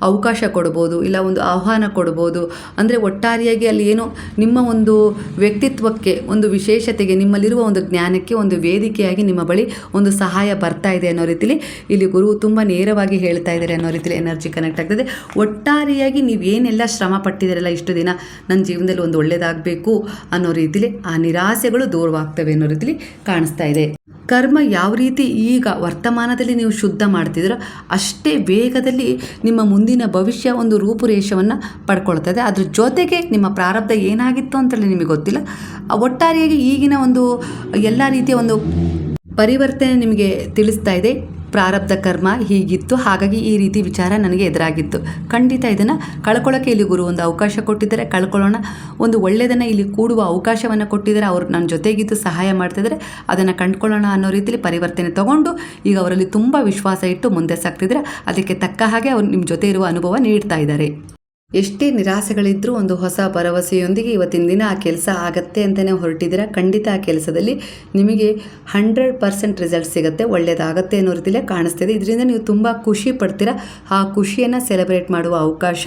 ಅವಕಾಶ ಕೊಡ್ಬೋದು, ಇಲ್ಲ ಒಂದು ಆಹ್ವಾನ ಕೊಡ್ಬೋದು. ಅಂದರೆ ಒಟ್ಟಾರೆಯಾಗಿ ಅಲ್ಲಿ ಏನೋ ನಿಮ್ಮ ಒಂದು ವ್ಯಕ್ತಿತ್ವಕ್ಕೆ, ಒಂದು ವಿಶೇಷತೆಗೆ, ನಿಮ್ಮಲ್ಲಿರುವ ಒಂದು ಜ್ಞಾನಕ್ಕೆ ಒಂದು ವೇದಿಕೆಯಾಗಿ ನಿಮ್ಮ ಬಳಿ ಒಂದು ಸಹಾಯ ಬರ್ತಾ ಇದೆ ಅನ್ನೋ ರೀತಿಯಲ್ಲಿ ಇಲ್ಲಿ ಗುರು ತುಂಬ ನೇರವಾಗಿ ಹೇಳ್ತಾ ಇದ್ದಾರೆ ಅನ್ನೋ ರೀತಿಯಲ್ಲಿ ಎನರ್ಜಿ ಕನೆಕ್ಟ್ ಆಗ್ತದೆ. ಒಟ್ಟಾರೆಯಾಗಿ ನೀವು ಏನೆಲ್ಲ ಶ್ರಮ ಪಟ್ಟಿದ್ದೀರಲ್ಲ ಇಷ್ಟು ದಿನ, ನನ್ನ ಜೀವನದಲ್ಲಿ ಒಂದು ಒಳ್ಳೆಯದಾಗಬೇಕು ಅನ್ನೋ ರೀತಿಲಿ ಆ ನಿರಾಸೆಗಳು ದೂರವಾಗ್ತವೆ ಅನ್ನೋ ರೀತಿಲಿ ಕಾಣಿಸ್ತಾ ಇದೆ. ಕರ್ಮ ಯಾವ ರೀತಿ ಈಗ ವರ್ತಮಾನದಲ್ಲಿ ನೀವು ಶುದ್ಧ ಮಾಡ್ತಿದ್ದೀರೋ ಅಷ್ಟೇ ವೇಗದಲ್ಲಿ ನಿಮ್ಮ ಮುಂದಿನ ಭವಿಷ್ಯ ಒಂದು ರೂಪುರೇಷವನ್ನು ಪಡ್ಕೊಳ್ತದೆ. ಅದ್ರ ಜೊತೆಗೆ ನಿಮ್ಮ ಪ್ರಾರಬ್ಧ ಏನಾಗಿತ್ತು ಅಂತೇಳಿ ನಿಮಗೆ ಗೊತ್ತಿಲ್ಲ. ಒಟ್ಟಾರೆಯಾಗಿ ಈಗಿನ ಒಂದು ಎಲ್ಲ ರೀತಿಯ ಒಂದು ಪರಿವರ್ತನೆ ನಿಮಗೆ ತಿಳಿಸ್ತಾ ಇದೆ. ಪ್ರಾರಬ್ಧ ಕರ್ಮ ಹೀಗಿತ್ತು, ಹಾಗಾಗಿ ಈ ರೀತಿ ವಿಚಾರ ನನಗೆ ಎದುರಾಗಿತ್ತು. ಖಂಡಿತ ಇದನ್ನು ಕಳ್ಕೊಳ್ಳೋಕ್ಕೆ ಇಲ್ಲಿ ಗುರು ಒಂದು ಅವಕಾಶ ಕೊಟ್ಟಿದ್ದಾರೆ. ಕಳ್ಕೊಳ್ಳೋಣ, ಒಂದು ಒಳ್ಳೆಯದನ್ನು ಇಲ್ಲಿ ಕೂಡುವ ಅವಕಾಶವನ್ನು ಕೊಟ್ಟಿದ್ದಾರೆ. ಅವರು ನನ್ನ ಜೊತೆಗಿದ್ದು ಸಹಾಯ ಮಾಡ್ತಿದ್ದಾರೆ. ಅದನ್ನು ಕಂಡುಕೊಳ್ಳೋಣ ಅನ್ನೋ ರೀತಿಯಲ್ಲಿ ಪರಿವರ್ತನೆ ತಗೊಂಡು ಈಗ ಅವರಲ್ಲಿ ತುಂಬ ವಿಶ್ವಾಸ ಇಟ್ಟು ಮುಂದೆ ಸಾಗ್ತಿದ್ದಾರೆ. ಅದಕ್ಕೆ ತಕ್ಕ ಹಾಗೆ ಅವರು ನಿಮ್ಮ ಜೊತೆ ಇರುವ ಅನುಭವ ನೀಡ್ತಾ ಇದ್ದಾರೆ. ಎಷ್ಟೇ ನಿರಾಸೆಗಳಿದ್ದರೂ ಒಂದು ಹೊಸ ಭರವಸೆಯೊಂದಿಗೆ ಇವತ್ತಿನ ದಿನ ಆ ಕೆಲಸ ಆಗತ್ತೆ ಅಂತಲೇ ಹೊರಟಿದ್ದೀರಾ. ಖಂಡಿತ ಆ ಕೆಲಸದಲ್ಲಿ ನಿಮಗೆ 100% ರಿಸಲ್ಟ್ ಸಿಗುತ್ತೆ, ಒಳ್ಳೆಯದಾಗತ್ತೆ ಅನ್ನೋ ರೀತಿಯಲ್ಲೇ ಕಾಣಿಸ್ತಿದೆ. ಇದರಿಂದ ನೀವು ತುಂಬ ಖುಷಿ ಪಡ್ತೀರಾ. ಆ ಖುಷಿಯನ್ನು ಸೆಲೆಬ್ರೇಟ್ ಮಾಡುವ ಅವಕಾಶ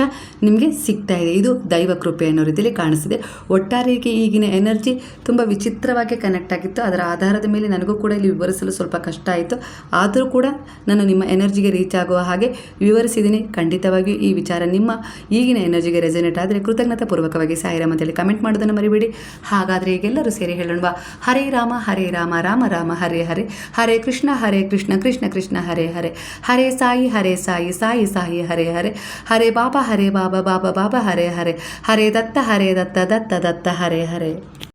ನಿಮಗೆ ಸಿಗ್ತಾ ಇದೆ. ಇದು ದೈವ ಕೃಪೆ ಅನ್ನೋ ರೀತಿಯಲ್ಲಿ ಕಾಣಿಸ್ತಿದೆ. ಒಟ್ಟಾರೆಯಾಗಿ ಈಗಿನ ಎನರ್ಜಿ ತುಂಬ ವಿಚಿತ್ರವಾಗಿ ಕನೆಕ್ಟ್ ಆಗಿತ್ತು. ಅದರ ಆಧಾರದ ಮೇಲೆ ನನಗೂ ಕೂಡ ಇಲ್ಲಿ ವಿವರಿಸಲು ಸ್ವಲ್ಪ ಕಷ್ಟ ಆಯಿತು. ಆದರೂ ಕೂಡ ನಾನು ನಿಮ್ಮ ಎನರ್ಜಿಗೆ ರೀಚ್ ಆಗುವ ಹಾಗೆ ವಿವರಿಸಿದ್ದೀನಿ. ಖಂಡಿತವಾಗಿಯೂ ಈ ವಿಚಾರ ನಿಮ್ಮ ಈಗಿನ ಎನರ್ಜಿಗೆ ರೆಸೊನೇಟ್ ಆದರೆ ಕೃತಜ್ಞತಾ ಪೂರ್ವಕವಾಗಿ ಸಾಯಿರಾಮ್ ಅಂತೇಳಿ ಕಮೆಂಟ್ ಮಾಡೋದನ್ನು ಮರಿಬೇಡಿ. ಹಾಗಾದರೆ ಈಗೆಲ್ಲರೂ ಸೇರಿ ಹೇಳೋಣ, ಹರೇ ರಾಮ ರಾಮ ರಾಮ ಹರೇ ಹರೇ, ಹರೇ ಕೃಷ್ಣ ಕೃಷ್ಣ ಕೃಷ್ಣ ಹರೇ ಹರೇ, ಹರೇ ಸಾಯಿ ಸಾಯಿ ಸಾಯಿ ಹರೇ ಹರೇ, ಹರೇ ಬಾಬಾ ಬಾಬಾ ಬಾಬಾ ಹರೇ ಹರೇ, ಹರೇ ದತ್ತ ದತ್ತ ದತ್ತ ಹರೇ ಹರೇ.